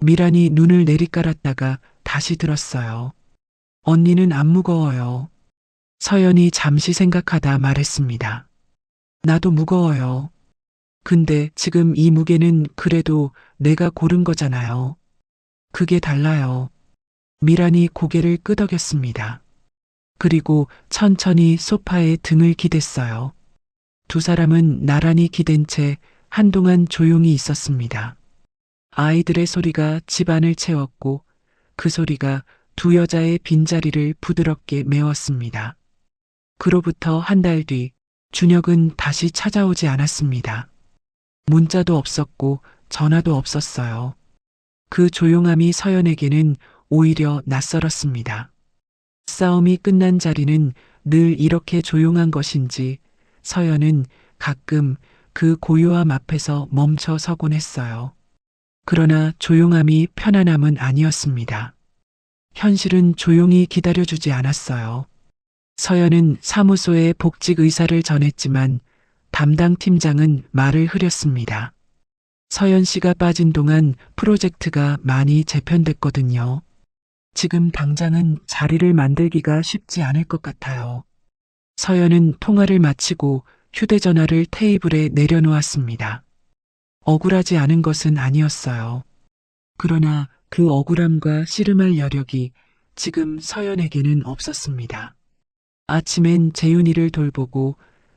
미란이 눈을 내리깔았다가 다시 들었어요. 언니는 안 무거워요. 서연이 잠시 생각하다 말했습니다. 나도 무거워요. 근데 지금 이 무게는 그래도 내가 고른 거잖아요. 그게 달라요. 미란이 고개를 끄덕였습니다. 그리고 천천히 소파에 등을 기댔어요. 두 사람은 나란히 기댄 채 한동안 조용히 있었습니다. 아이들의 소리가 집안을 채웠고 그 소리가 두 여자의 빈자리를 부드럽게 메웠습니다. 그로부터 한 달 뒤 준혁은 다시 찾아오지 않았습니다. 문자도 없었고 전화도 없었어요. 그 조용함이 서연에게는 오히려 낯설었습니다. 싸움이 끝난 자리는 늘 이렇게 조용한 것인지 서연은 가끔 그 고요함 앞에서 멈춰 서곤 했어요. 그러나 조용함이 편안함은 아니었습니다. 현실은 조용히 기다려주지 않았어요. 서연은 사무소에 복직 의사를 전했지만 담당 팀장은 말을 흐렸습니다. 서연 씨가 빠진 동안 프로젝트가 많이 재편됐거든요. 지금 당장은 자리를 만들기가 쉽지 않을 것 같아요. 서연은 통화를 마치고 휴대전화를 테이블에 내려놓았습니다. 억울하지 않은 것은 아니었어요. 그러나 그 억울함과 씨름할 여력이 지금 서연에게는 없었습니다. 아침엔 재윤이를 돌보고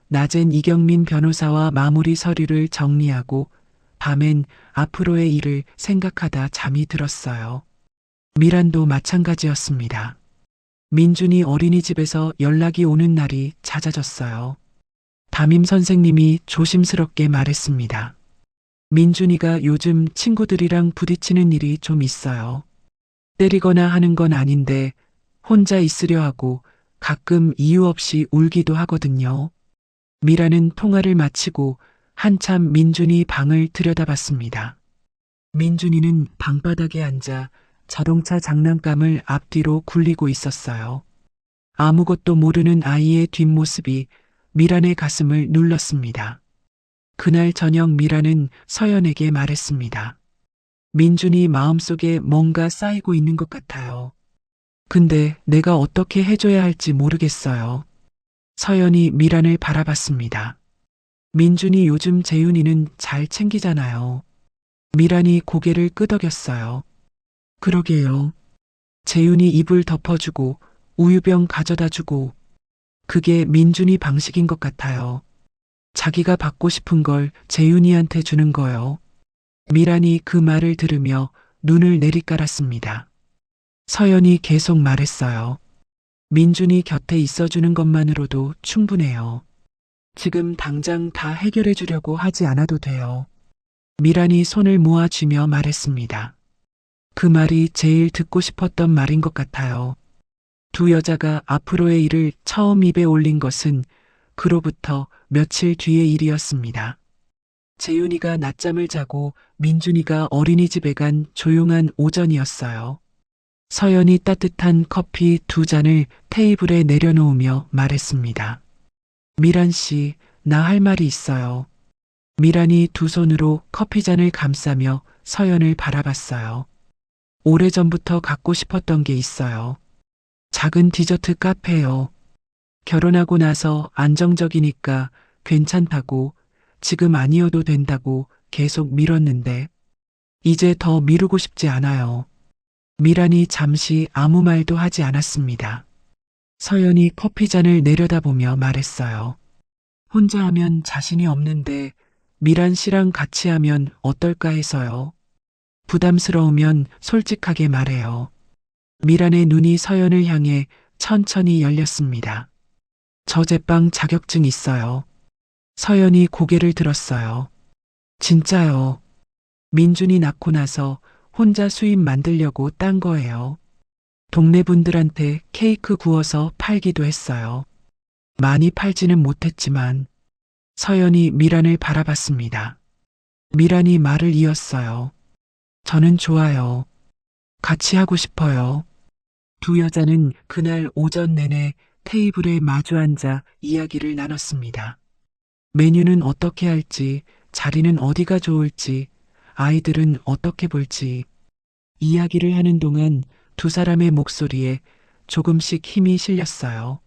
낮엔 이경민 변호사와 마무리 서류를 정리하고 밤엔 앞으로의 일을 생각하다 잠이 들었어요. 미란도 마찬가지였습니다. 민준이 어린이집에서 연락이 오는 날이 잦아졌어요. 담임 선생님이 조심스럽게 말했습니다. 민준이가 요즘 친구들이랑 부딪히는 일이 좀 있어요. 때리거나 하는 건 아닌데 혼자 있으려 하고 가끔 이유 없이 울기도 하거든요. 미라는 통화를 마치고 한참 민준이 방을 들여다봤습니다. 민준이는 방바닥에 앉아 자동차 장난감을 앞뒤로 굴리고 있었어요. 아무것도 모르는 아이의 뒷모습이 미란의 가슴을 눌렀습니다. 그날 저녁 미란은 서연에게 말했습니다. 민준이 마음속에 뭔가 쌓이고 있는 것 같아요. 근데 내가 어떻게 해줘야 할지 모르겠어요. 서연이 미란을 바라봤습니다. 민준이 요즘 재윤이는 잘 챙기잖아요. 미란이 고개를 끄덕였어요. 그러게요. 재윤이 이불 덮어주고 우유병 가져다 주고 그게 민준이 방식인 것 같아요. 자기가 받고 싶은 걸 재윤이한테 주는 거요. 미란이 그 말을 들으며 눈을 내리깔았습니다. 서연이 계속 말했어요. 민준이 곁에 있어주는 것만으로도 충분해요. 지금 당장 다 해결해 주려고 하지 않아도 돼요. 미란이 손을 모아쥐며 말했습니다. 그 말이 제일 듣고 싶었던 말인 것 같아요. 두 여자가 앞으로의 일을 처음 입에 올린 것은 그로부터 며칠 뒤의 일이었습니다. 재윤이가 낮잠을 자고 민준이가 어린이집에 간 조용한 오전이었어요. 서연이 따뜻한 커피 2잔을 테이블에 내려놓으며 말했습니다. 미란 씨, 나 할 말이 있어요. 미란이 두 손으로 커피잔을 감싸며 서연을 바라봤어요. 오래전부터 갖고 싶었던 게 있어요. 작은 디저트 카페요. 결혼하고 나서 안정적이니까 괜찮다고, 지금 아니어도 된다고 계속 미뤘는데 이제 더 미루고 싶지 않아요. 미란이 잠시 아무 말도 하지 않았습니다. 서연이 커피잔을 내려다보며 말했어요. 혼자 하면 자신이 없는데 미란 씨랑 같이 하면 어떨까 해서요. 부담스러우면 솔직하게 말해요. 미란의 눈이 서연을 향해 천천히 열렸습니다. 저 제빵 자격증 있어요. 서연이 고개를 들었어요. 진짜요. 민준이 낳고 나서 혼자 수입 만들려고 딴 거예요. 동네 분들한테 케이크 구워서 팔기도 했어요. 많이 팔지는 못했지만. 서연이 미란을 바라봤습니다. 미란이 말을 이었어요. 저는 좋아요. 같이 하고 싶어요. 두 여자는 그날 오전 내내 테이블에 마주 앉아 이야기를 나눴습니다. 메뉴는 어떻게 할지, 자리는 어디가 좋을지, 아이들은 어떻게 볼지. 이야기를 하는 동안 두 사람의 목소리에 조금씩 힘이 실렸어요.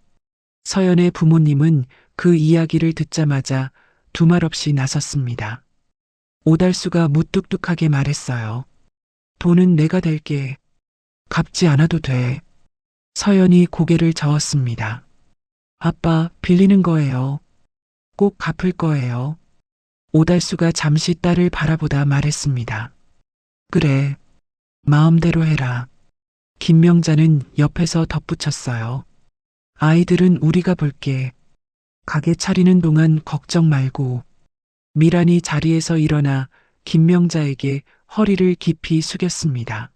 서연의 부모님은 그 이야기를 듣자마자 두말 없이 나섰습니다. 오달수가 무뚝뚝하게 말했어요. 돈은 내가 댈게. 갚지 않아도 돼. 서연이 고개를 저었습니다. 아빠, 빌리는 거예요. 꼭 갚을 거예요. 오달수가 잠시 딸을 바라보다 말했습니다. 그래, 마음대로 해라. 김명자는 옆에서 덧붙였어요. 아이들은 우리가 볼게. 가게 차리는 동안 걱정 말고. 미란이 자리에서 일어나 김명자에게 허리를 깊이 숙였습니다.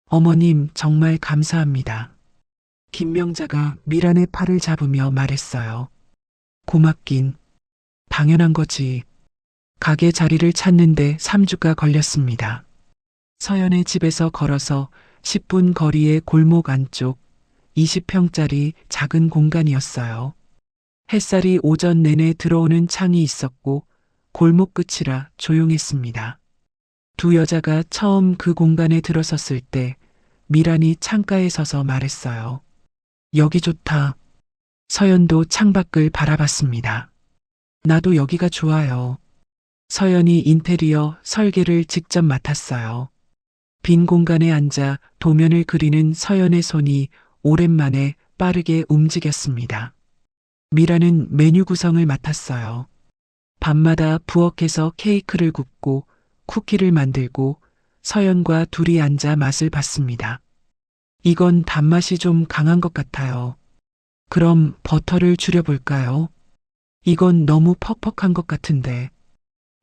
어머님, 정말 감사합니다. 김명자가 미란의 팔을 잡으며 말했어요. 고맙긴. 당연한 거지. 가게 자리를 찾는데 3주가 걸렸습니다. 서연의 집에서 걸어서 10분 거리의 골목 안쪽 20평짜리 작은 공간이었어요. 햇살이 오전 내내 들어오는 창이 있었고 골목 끝이라 조용했습니다. 두 여자가 처음 그 공간에 들어섰을 때 미란이 창가에 서서 말했어요. 여기 좋다. 서연도 창밖을 바라봤습니다. 나도 여기가 좋아요. 서연이 인테리어 설계를 직접 맡았어요. 빈 공간에 앉아 도면을 그리는 서연의 손이 오랜만에 빠르게 움직였습니다. 미라는 메뉴 구성을 맡았어요. 밤마다 부엌에서 케이크를 굽고 쿠키를 만들고 서연과 둘이 앉아 맛을 봤습니다. 이건 단맛이 좀 강한 것 같아요. 그럼 버터를 줄여볼까요? 이건 너무 퍽퍽한 것 같은데.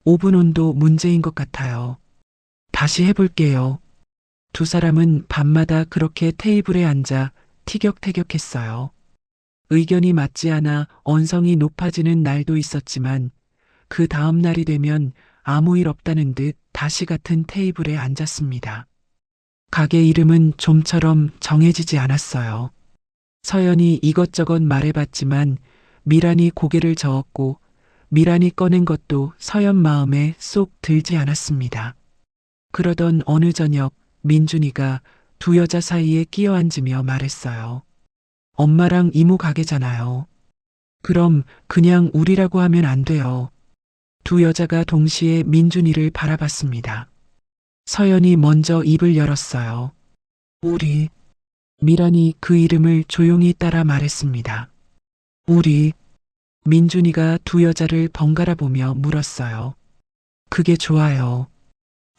오븐 온도 문제인 것 같아요. 다시 해볼게요. 두 사람은 밤마다 그렇게 테이블에 앉아 티격태격했어요. 의견이 맞지 않아 언성이 높아지는 날도 있었지만 그 다음 날이 되면 아무 일 없다는 듯 다시 같은 테이블에 앉았습니다. 가게 이름은 좀처럼 정해지지 않았어요. 서연이 이것저것 말해봤지만 미란이 고개를 저었고 미란이 꺼낸 것도 서연 마음에 쏙 들지 않았습니다. 그러던 어느 저녁 민준이가 두 여자 사이에 끼어 앉으며 말했어요. 엄마랑 이모 가게잖아요. 그럼 그냥 우리라고 하면 안 돼요. 두 여자가 동시에 민준이를 바라봤습니다. 서연이 먼저 입을 열었어요. 우리. 미란이 그 이름을 조용히 따라 말했습니다. 우리. 민준이가 두 여자를 번갈아 보며 물었어요. 그게 좋아요.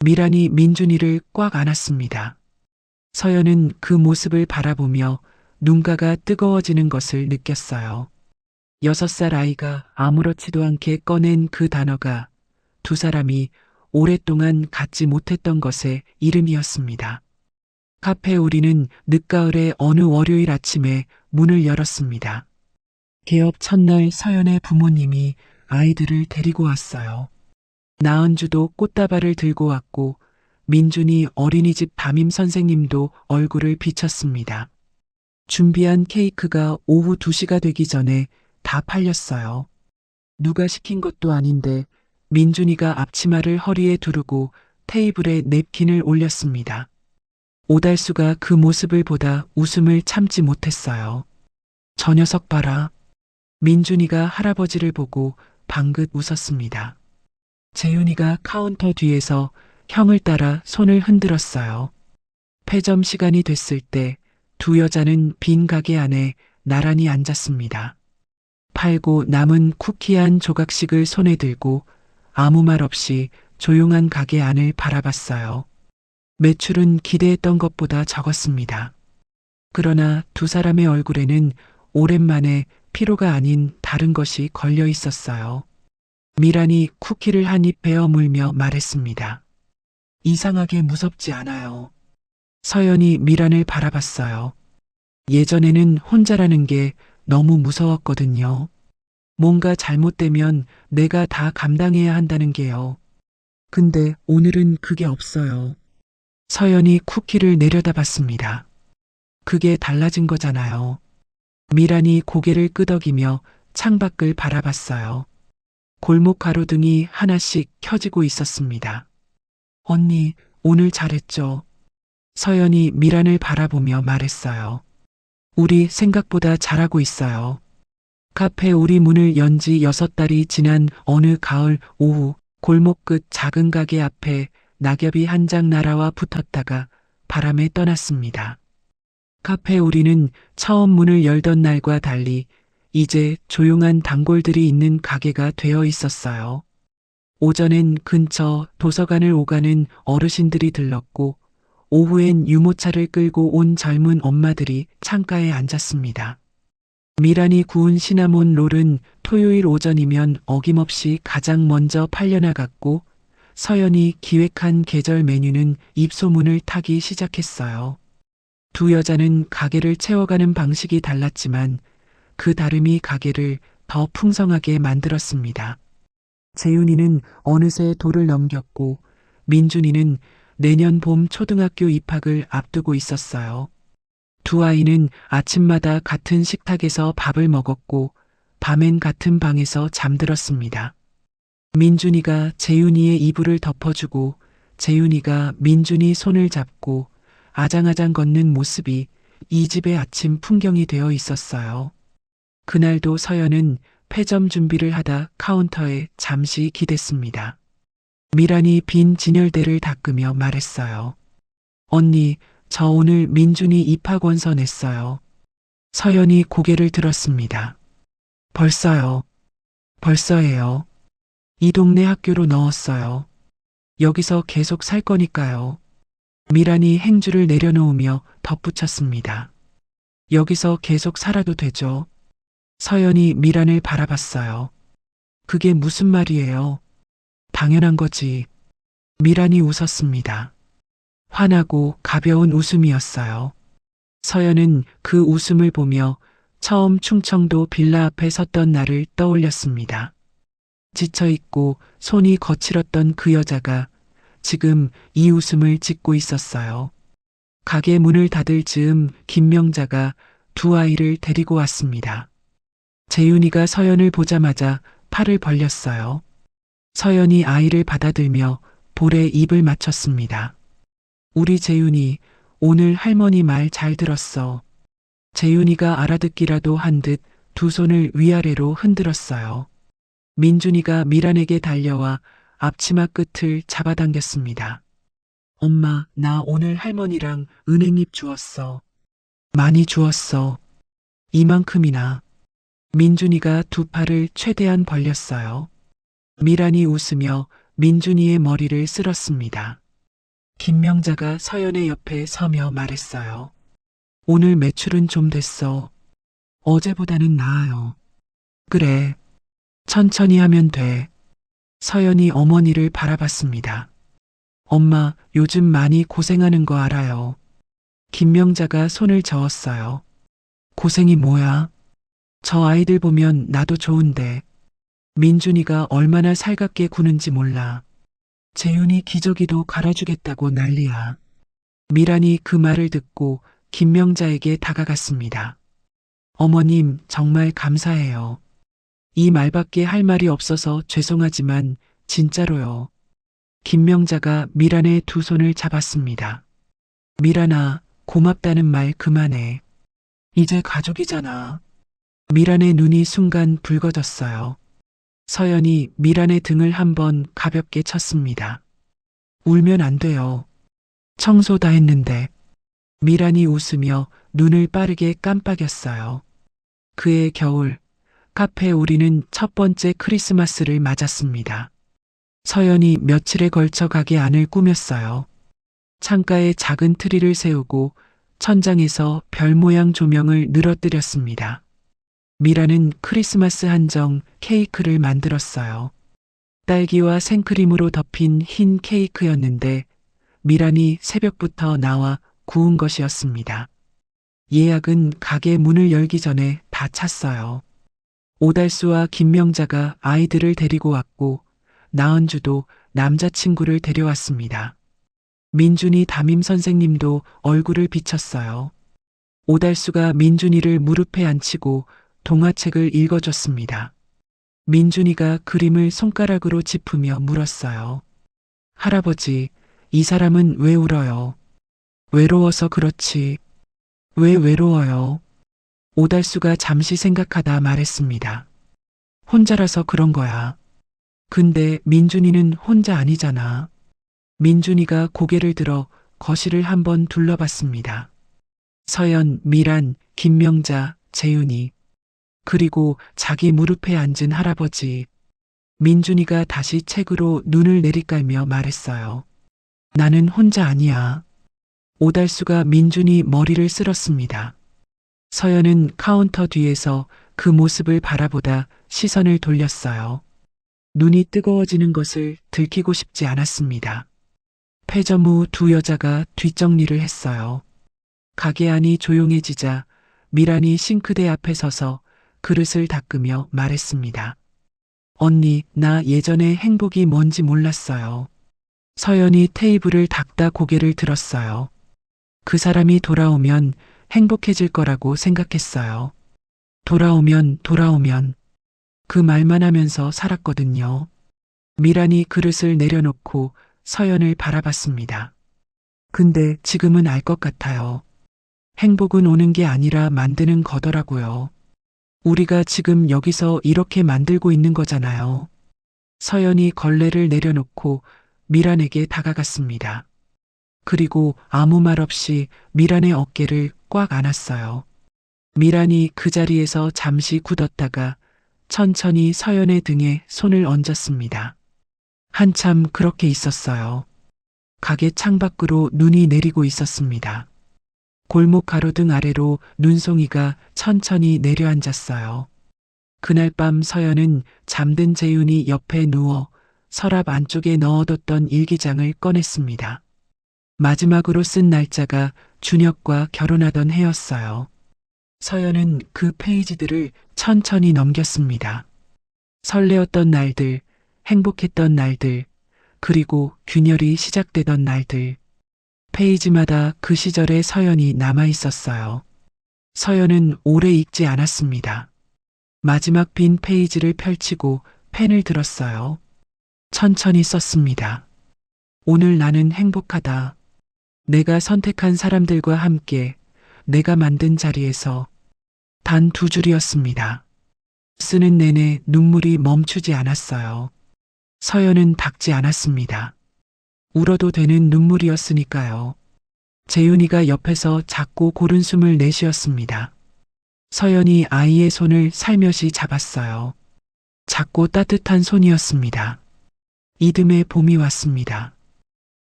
미란이 민준이를 꽉 안았습니다. 서연은 그 모습을 바라보며 눈가가 뜨거워지는 것을 느꼈어요. 6살 아이가 아무렇지도 않게 꺼낸 그 단어가 두 사람이 오랫동안 갖지 못했던 것의 이름이었습니다. 카페 우리는 늦가을의 어느 월요일 아침에 문을 열었습니다. 개업 첫날 서연의 부모님이 아이들을 데리고 왔어요. 나은주도 꽃다발을 들고 왔고 민준이 어린이집 담임 선생님도 얼굴을 비쳤습니다. 준비한 케이크가 오후 2시가 되기 전에 다 팔렸어요. 누가 시킨 것도 아닌데 민준이가 앞치마를 허리에 두르고 테이블에 냅킨을 올렸습니다. 오달수가 그 모습을 보다 웃음을 참지 못했어요. 저 녀석 봐라. 민준이가 할아버지를 보고 방긋 웃었습니다. 재윤이가 카운터 뒤에서 형을 따라 손을 흔들었어요. 폐점 시간이 됐을 때 두 여자는 빈 가게 안에 나란히 앉았습니다. 팔고 남은 쿠키 한 조각씩을 손에 들고 아무 말 없이 조용한 가게 안을 바라봤어요. 매출은 기대했던 것보다 적었습니다. 그러나 두 사람의 얼굴에는 오랜만에 피로가 아닌 다른 것이 걸려 있었어요. 미란이 쿠키를 한 입 베어 물며 말했습니다. 이상하게 무섭지 않아요. 서연이 미란을 바라봤어요. 예전에는 혼자라는 게 너무 무서웠거든요. 뭔가 잘못되면 내가 다 감당해야 한다는 게요. 근데 오늘은 그게 없어요. 서연이 쿠키를 내려다봤습니다. 그게 달라진 거잖아요. 미란이 고개를 끄덕이며 창밖을 바라봤어요. 골목 가로등이 하나씩 켜지고 있었습니다. 언니, 오늘 잘했죠? 서연이 미란을 바라보며 말했어요. 우리 생각보다 잘하고 있어요. 카페 우리 문을 연 지 6달이 지난 어느 가을 오후 골목 끝 작은 가게 앞에 낙엽이 한 장 날아와 붙었다가 바람에 떠났습니다. 카페 우리는 처음 문을 열던 날과 달리 이제 조용한 단골들이 있는 가게가 되어 있었어요. 오전엔 근처 도서관을 오가는 어르신들이 들렀고 오후엔 유모차를 끌고 온 젊은 엄마들이 창가에 앉았습니다. 미란이 구운 시나몬 롤은 토요일 오전이면 어김없이 가장 먼저 팔려나갔고 서연이 기획한 계절 메뉴는 입소문을 타기 시작했어요. 두 여자는 가게를 채워가는 방식이 달랐지만 그 다름이 가게를 더 풍성하게 만들었습니다. 재윤이는 어느새 돌을 넘겼고 민준이는 내년 봄 초등학교 입학을 앞두고 있었어요. 두 아이는 아침마다 같은 식탁에서 밥을 먹었고 밤엔 같은 방에서 잠들었습니다. 민준이가 재윤이의 이불을 덮어주고 재윤이가 민준이 손을 잡고 아장아장 걷는 모습이 이 집의 아침 풍경이 되어 있었어요. 그날도 서연은 폐점 준비를 하다 카운터에 잠시 기댔습니다. 미란이 빈 진열대를 닦으며 말했어요. 언니, 저 오늘 민준이 입학원서 냈어요. 서연이 고개를 들었습니다. 벌써요. 벌써예요. 이 동네 학교로 넣었어요. 여기서 계속 살 거니까요. 미란이 행주를 내려놓으며 덧붙였습니다. 여기서 계속 살아도 되죠? 서연이 미란을 바라봤어요. 그게 무슨 말이에요? 당연한 거지. 미란이 웃었습니다. 환하고 가벼운 웃음이었어요. 서연은 그 웃음을 보며 처음 충청도 빌라 앞에 섰던 날을 떠올렸습니다. 지쳐있고 손이 거칠었던 그 여자가 지금 이 웃음을 짓고 있었어요. 가게 문을 닫을 즈음 김명자가 두 아이를 데리고 왔습니다. 재윤이가 서연을 보자마자 팔을 벌렸어요. 서연이 아이를 받아들며 볼에 입을 맞췄습니다. 우리 재윤이 오늘 할머니 말 잘 들었어. 재윤이가 알아듣기라도 한 듯 두 손을 위아래로 흔들었어요. 민준이가 미란에게 달려와 앞치마 끝을 잡아당겼습니다. 엄마, 나 오늘 할머니랑 은행잎 주웠어. 많이 주웠어. 이만큼이나. 민준이가 두 팔을 최대한 벌렸어요. 미란이 웃으며 민준이의 머리를 쓸었습니다. 김명자가 서연의 옆에 서며 말했어요. 오늘 매출은 좀 됐어. 어제보다는 나아요. 그래. 천천히 하면 돼. 서연이 어머니를 바라봤습니다. 엄마, 요즘 많이 고생하는 거 알아요. 김명자가 손을 저었어요. 고생이 뭐야? 저 아이들 보면 나도 좋은데. 민준이가 얼마나 살갑게 구는지 몰라. 재윤이 기저귀도 갈아주겠다고 난리야. 미란이 그 말을 듣고 김명자에게 다가갔습니다. 어머님, 정말 감사해요. 이 말밖에 할 말이 없어서 죄송하지만 진짜로요. 김명자가 미란의 두 손을 잡았습니다. 미란아, 고맙다는 말 그만해. 이제 가족이잖아. 미란의 눈이 순간 붉어졌어요. 서연이 미란의 등을 한번 가볍게 쳤습니다. 울면 안 돼요. 청소 다 했는데. 미란이 웃으며 눈을 빠르게 깜빡였어요. 그해 겨울, 카페 우리는 첫 번째 크리스마스를 맞았습니다. 서연이 며칠에 걸쳐 가게 안을 꾸몄어요. 창가에 작은 트리를 세우고 천장에서 별 모양 조명을 늘어뜨렸습니다. 미라는 크리스마스 한정 케이크를 만들었어요. 딸기와 생크림으로 덮인 흰 케이크였는데 미란이 새벽부터 나와 구운 것이었습니다. 예약은 가게 문을 열기 전에 다 찼어요. 오달수와 김명자가 아이들을 데리고 왔고 나은주도 남자친구를 데려왔습니다. 민준이 담임 선생님도 얼굴을 비쳤어요. 오달수가 민준이를 무릎에 앉히고 동화책을 읽어줬습니다. 민준이가 그림을 손가락으로 짚으며 물었어요. 할아버지, 이 사람은 왜 울어요? 외로워서 그렇지. 왜 외로워요? 오달수가 잠시 생각하다 말했습니다. 혼자라서 그런 거야. 근데 민준이는 혼자 아니잖아. 민준이가 고개를 들어 거실을 한번 둘러봤습니다. 서연, 미란, 김명자, 재윤이, 그리고 자기 무릎에 앉은 할아버지. 민준이가 다시 책으로 눈을 내리깔며 말했어요. 나는 혼자 아니야. 오달수가 민준이 머리를 쓸었습니다. 서연은 카운터 뒤에서 그 모습을 바라보다 시선을 돌렸어요. 눈이 뜨거워지는 것을 들키고 싶지 않았습니다. 폐점 후 두 여자가 뒷정리를 했어요. 가게 안이 조용해지자 미란이 싱크대 앞에 서서 그릇을 닦으며 말했습니다. 언니, 나 예전에 행복이 뭔지 몰랐어요. 서연이 테이블을 닦다 고개를 들었어요. 그 사람이 돌아오면 행복해질 거라고 생각했어요. 돌아오면 그 말만 하면서 살았거든요. 미란이 그릇을 내려놓고 서연을 바라봤습니다. 근데 지금은 알 것 같아요. 행복은 오는 게 아니라 만드는 거더라고요. 우리가 지금 여기서 이렇게 만들고 있는 거잖아요. 서연이 걸레를 내려놓고 미란에게 다가갔습니다. 그리고 아무 말 없이 미란의 어깨를 꽉 안았어요. 미란이 그 자리에서 잠시 굳었다가 천천히 서연의 등에 손을 얹었습니다. 한참 그렇게 있었어요. 가게 창밖으로 눈이 내리고 있었습니다. 골목 가로등 아래로 눈송이가 천천히 내려앉았어요. 그날 밤 서연은 잠든 재윤이 옆에 누워 서랍 안쪽에 넣어뒀던 일기장을 꺼냈습니다. 마지막으로 쓴 날짜가 준혁과 결혼하던 해였어요. 서연은 그 페이지들을 천천히 넘겼습니다. 설레었던 날들, 행복했던 날들, 그리고 균열이 시작되던 날들. 페이지마다 그 시절의 서연이 남아 있었어요. 서연은 오래 읽지 않았습니다. 마지막 빈 페이지를 펼치고 펜을 들었어요. 천천히 썼습니다. 오늘 나는 행복하다. 내가 선택한 사람들과 함께 내가 만든 자리에서 단 두 줄이었습니다. 쓰는 내내 눈물이 멈추지 않았어요. 서연은 닦지 않았습니다. 울어도 되는 눈물이었으니까요. 재윤이가 옆에서 작고 고른 숨을 내쉬었습니다. 서연이 아이의 손을 살며시 잡았어요. 작고 따뜻한 손이었습니다. 이듬해 봄이 왔습니다.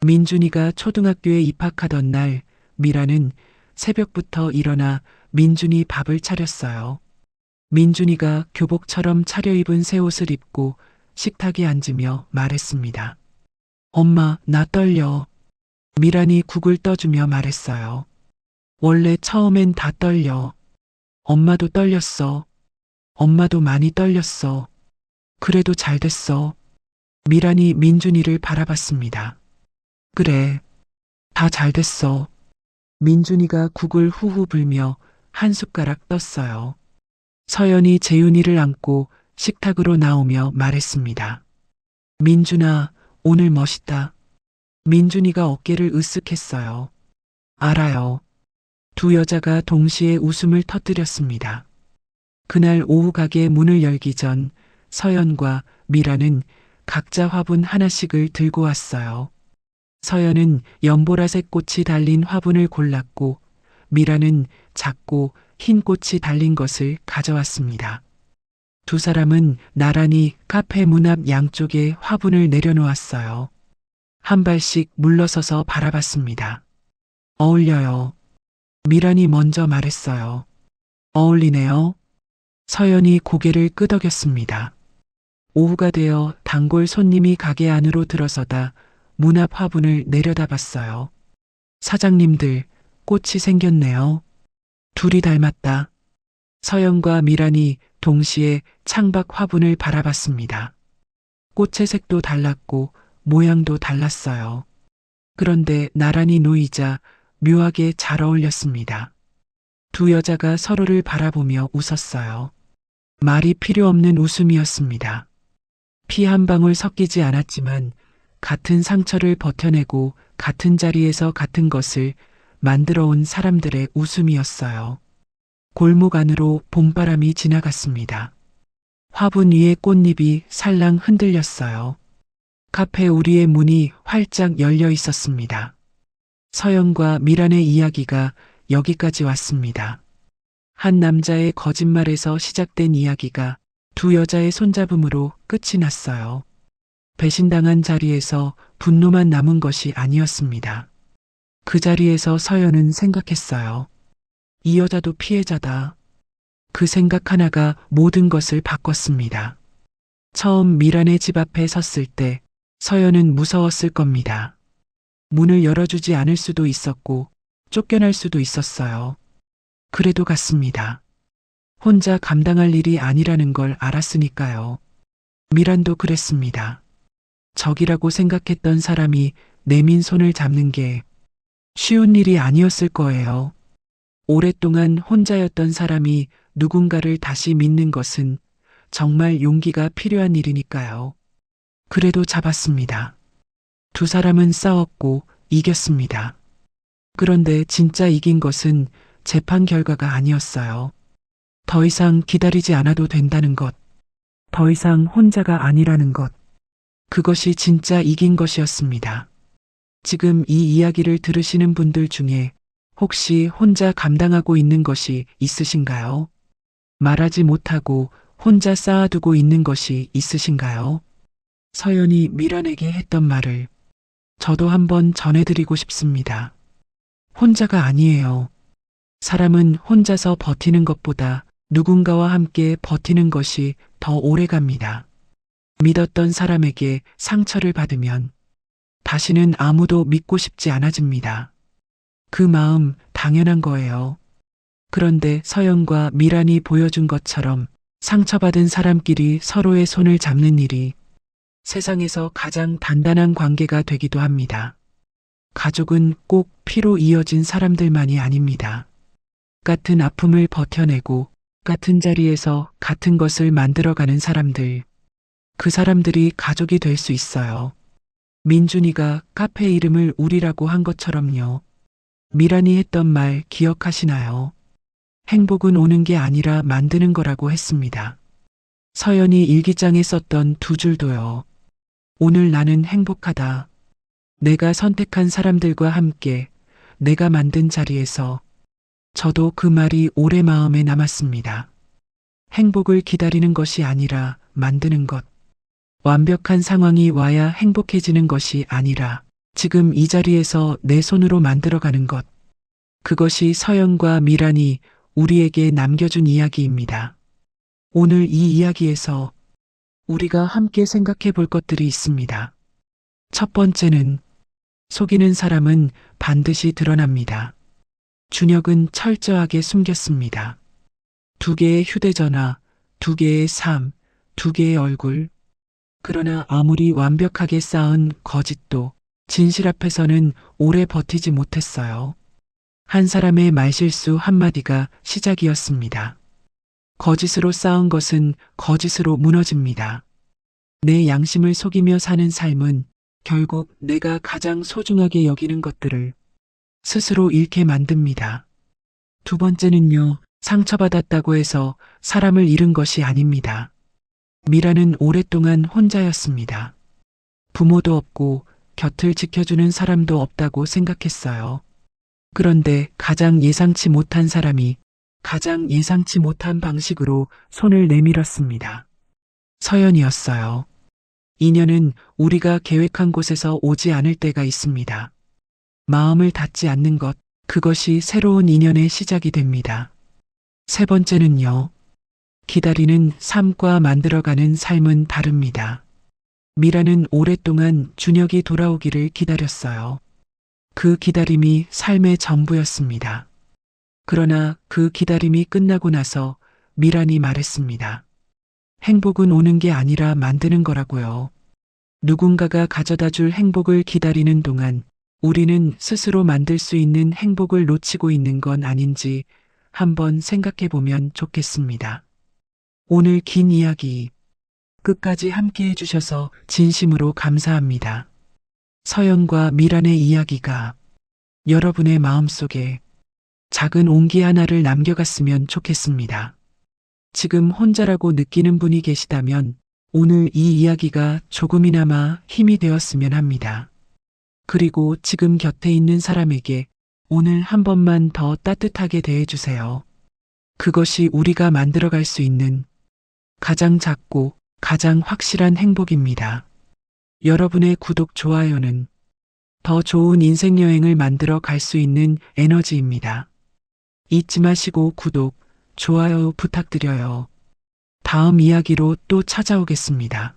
민준이가 초등학교에 입학하던 날 미라는 새벽부터 일어나 민준이 밥을 차렸어요. 민준이가 교복처럼 차려입은 새 옷을 입고 식탁에 앉으며 말했습니다. 엄마, 나 떨려. 미란이 국을 떠주며 말했어요. 원래 처음엔 다 떨려. 엄마도 떨렸어. 엄마도 많이 떨렸어. 그래도 잘 됐어. 미란이 민준이를 바라봤습니다. 그래, 다 잘 됐어. 민준이가 국을 후후 불며 한 숟가락 떴어요. 서연이 재윤이를 안고 식탁으로 나오며 말했습니다. 민준아, 오늘 멋있다. 민준이가 어깨를 으쓱했어요. 알아요. 두 여자가 동시에 웃음을 터뜨렸습니다. 그날 오후 가게 문을 열기 전 서연과 미라는 각자 화분 하나씩을 들고 왔어요. 서연은 연보라색 꽃이 달린 화분을 골랐고 미라는 작고 흰 꽃이 달린 것을 가져왔습니다. 두 사람은 나란히 카페 문 앞 양쪽에 화분을 내려놓았어요. 한 발씩 물러서서 바라봤습니다. 어울려요. 미란이 먼저 말했어요. 어울리네요. 서연이 고개를 끄덕였습니다. 오후가 되어 단골 손님이 가게 안으로 들어서다 문 앞 화분을 내려다봤어요. 사장님들, 꽃이 생겼네요. 둘이 닮았다. 서연과 미란이 동시에 창밖 화분을 바라봤습니다. 꽃의 색도 달랐고 모양도 달랐어요. 그런데 나란히 놓이자 묘하게 잘 어울렸습니다. 두 여자가 서로를 바라보며 웃었어요. 말이 필요 없는 웃음이었습니다. 피 한 방울 섞이지 않았지만 같은 상처를 버텨내고 같은 자리에서 같은 것을 만들어 온 사람들의 웃음이었어요. 골목 안으로 봄바람이 지나갔습니다. 화분 위에 꽃잎이 살랑 흔들렸어요. 카페 우리의 문이 활짝 열려 있었습니다. 서연과 미란의 이야기가 여기까지 왔습니다. 한 남자의 거짓말에서 시작된 이야기가 두 여자의 손잡음으로 끝이 났어요. 배신당한 자리에서 분노만 남은 것이 아니었습니다. 그 자리에서 서연은 생각했어요. 이 여자도 피해자다. 그 생각 하나가 모든 것을 바꿨습니다. 처음 미란의 집 앞에 섰을 때 서연은 무서웠을 겁니다. 문을 열어주지 않을 수도 있었고 쫓겨날 수도 있었어요. 그래도 갔습니다. 혼자 감당할 일이 아니라는 걸 알았으니까요. 미란도 그랬습니다. 적이라고 생각했던 사람이 내민 손을 잡는 게 쉬운 일이 아니었을 거예요. 오랫동안 혼자였던 사람이 누군가를 다시 믿는 것은 정말 용기가 필요한 일이니까요. 그래도 잡았습니다. 두 사람은 싸웠고 이겼습니다. 그런데 진짜 이긴 것은 재판 결과가 아니었어요. 더 이상 기다리지 않아도 된다는 것. 더 이상 혼자가 아니라는 것. 그것이 진짜 이긴 것이었습니다. 지금 이 이야기를 들으시는 분들 중에 혹시 혼자 감당하고 있는 것이 있으신가요? 말하지 못하고 혼자 쌓아두고 있는 것이 있으신가요? 서연이 미란에게 했던 말을 저도 한번 전해드리고 싶습니다. 혼자가 아니에요. 사람은 혼자서 버티는 것보다 누군가와 함께 버티는 것이 더 오래 갑니다. 믿었던 사람에게 상처를 받으면 다시는 아무도 믿고 싶지 않아집니다. 그 마음 당연한 거예요. 그런데 서연과 미란이 보여준 것처럼 상처받은 사람끼리 서로의 손을 잡는 일이 세상에서 가장 단단한 관계가 되기도 합니다. 가족은 꼭 피로 이어진 사람들만이 아닙니다. 같은 아픔을 버텨내고 같은 자리에서 같은 것을 만들어가는 사람들. 그 사람들이 가족이 될 수 있어요. 민준이가 카페 이름을 우리라고 한 것처럼요. 미란이 했던 말 기억하시나요? 행복은 오는 게 아니라 만드는 거라고 했습니다. 서연이 일기장에 썼던 두 줄도요. 오늘 나는 행복하다. 내가 선택한 사람들과 함께 내가 만든 자리에서 저도 그 말이 오래 마음에 남았습니다. 행복을 기다리는 것이 아니라 만드는 것. 완벽한 상황이 와야 행복해지는 것이 아니라 지금 이 자리에서 내 손으로 만들어가는 것. 그것이 서연과 미란이 우리에게 남겨준 이야기입니다. 오늘 이 이야기에서 우리가 함께 생각해 볼 것들이 있습니다. 첫 번째는 속이는 사람은 반드시 드러납니다. 준혁은 철저하게 숨겼습니다. 2개의 휴대전화, 2개의 삶, 2개의 얼굴. 그러나 아무리 완벽하게 쌓은 거짓도 진실 앞에서는 오래 버티지 못했어요. 한 사람의 말실수 한마디가 시작이었습니다. 거짓으로 쌓은 것은 거짓으로 무너집니다. 내 양심을 속이며 사는 삶은 결국 내가 가장 소중하게 여기는 것들을 스스로 잃게 만듭니다. 두 번째는요, 상처받았다고 해서 사람을 잃은 것이 아닙니다. 미라는 오랫동안 혼자였습니다. 부모도 없고 곁을 지켜주는 사람도 없다고 생각했어요. 그런데 가장 예상치 못한 사람이 가장 예상치 못한 방식으로 손을 내밀었습니다. 서연이었어요. 인연은 우리가 계획한 곳에서 오지 않을 때가 있습니다. 마음을 닫지 않는 것, 그것이 새로운 인연의 시작이 됩니다. 세 번째는요. 기다리는 삶과 만들어가는 삶은 다릅니다. 미라는 오랫동안 준혁이 돌아오기를 기다렸어요. 그 기다림이 삶의 전부였습니다. 그러나 그 기다림이 끝나고 나서 미란이 말했습니다. 행복은 오는 게 아니라 만드는 거라고요. 누군가가 가져다 줄 행복을 기다리는 동안 우리는 스스로 만들 수 있는 행복을 놓치고 있는 건 아닌지 한번 생각해 보면 좋겠습니다. 오늘 긴 이야기 끝까지 함께 해주셔서 진심으로 감사합니다. 서연과 미란의 이야기가 여러분의 마음속에 작은 온기 하나를 남겨갔으면 좋겠습니다. 지금 혼자라고 느끼는 분이 계시다면 오늘 이 이야기가 조금이나마 힘이 되었으면 합니다. 그리고 지금 곁에 있는 사람에게 오늘 한 번만 더 따뜻하게 대해주세요. 그것이 우리가 만들어갈 수 있는 가장 작고 가장 확실한 행복입니다. 여러분의 구독, 좋아요는 더 좋은 인생 여행을 만들어 갈 수 있는 에너지입니다. 잊지 마시고 구독, 좋아요 부탁드려요. 다음 이야기로 또 찾아오겠습니다.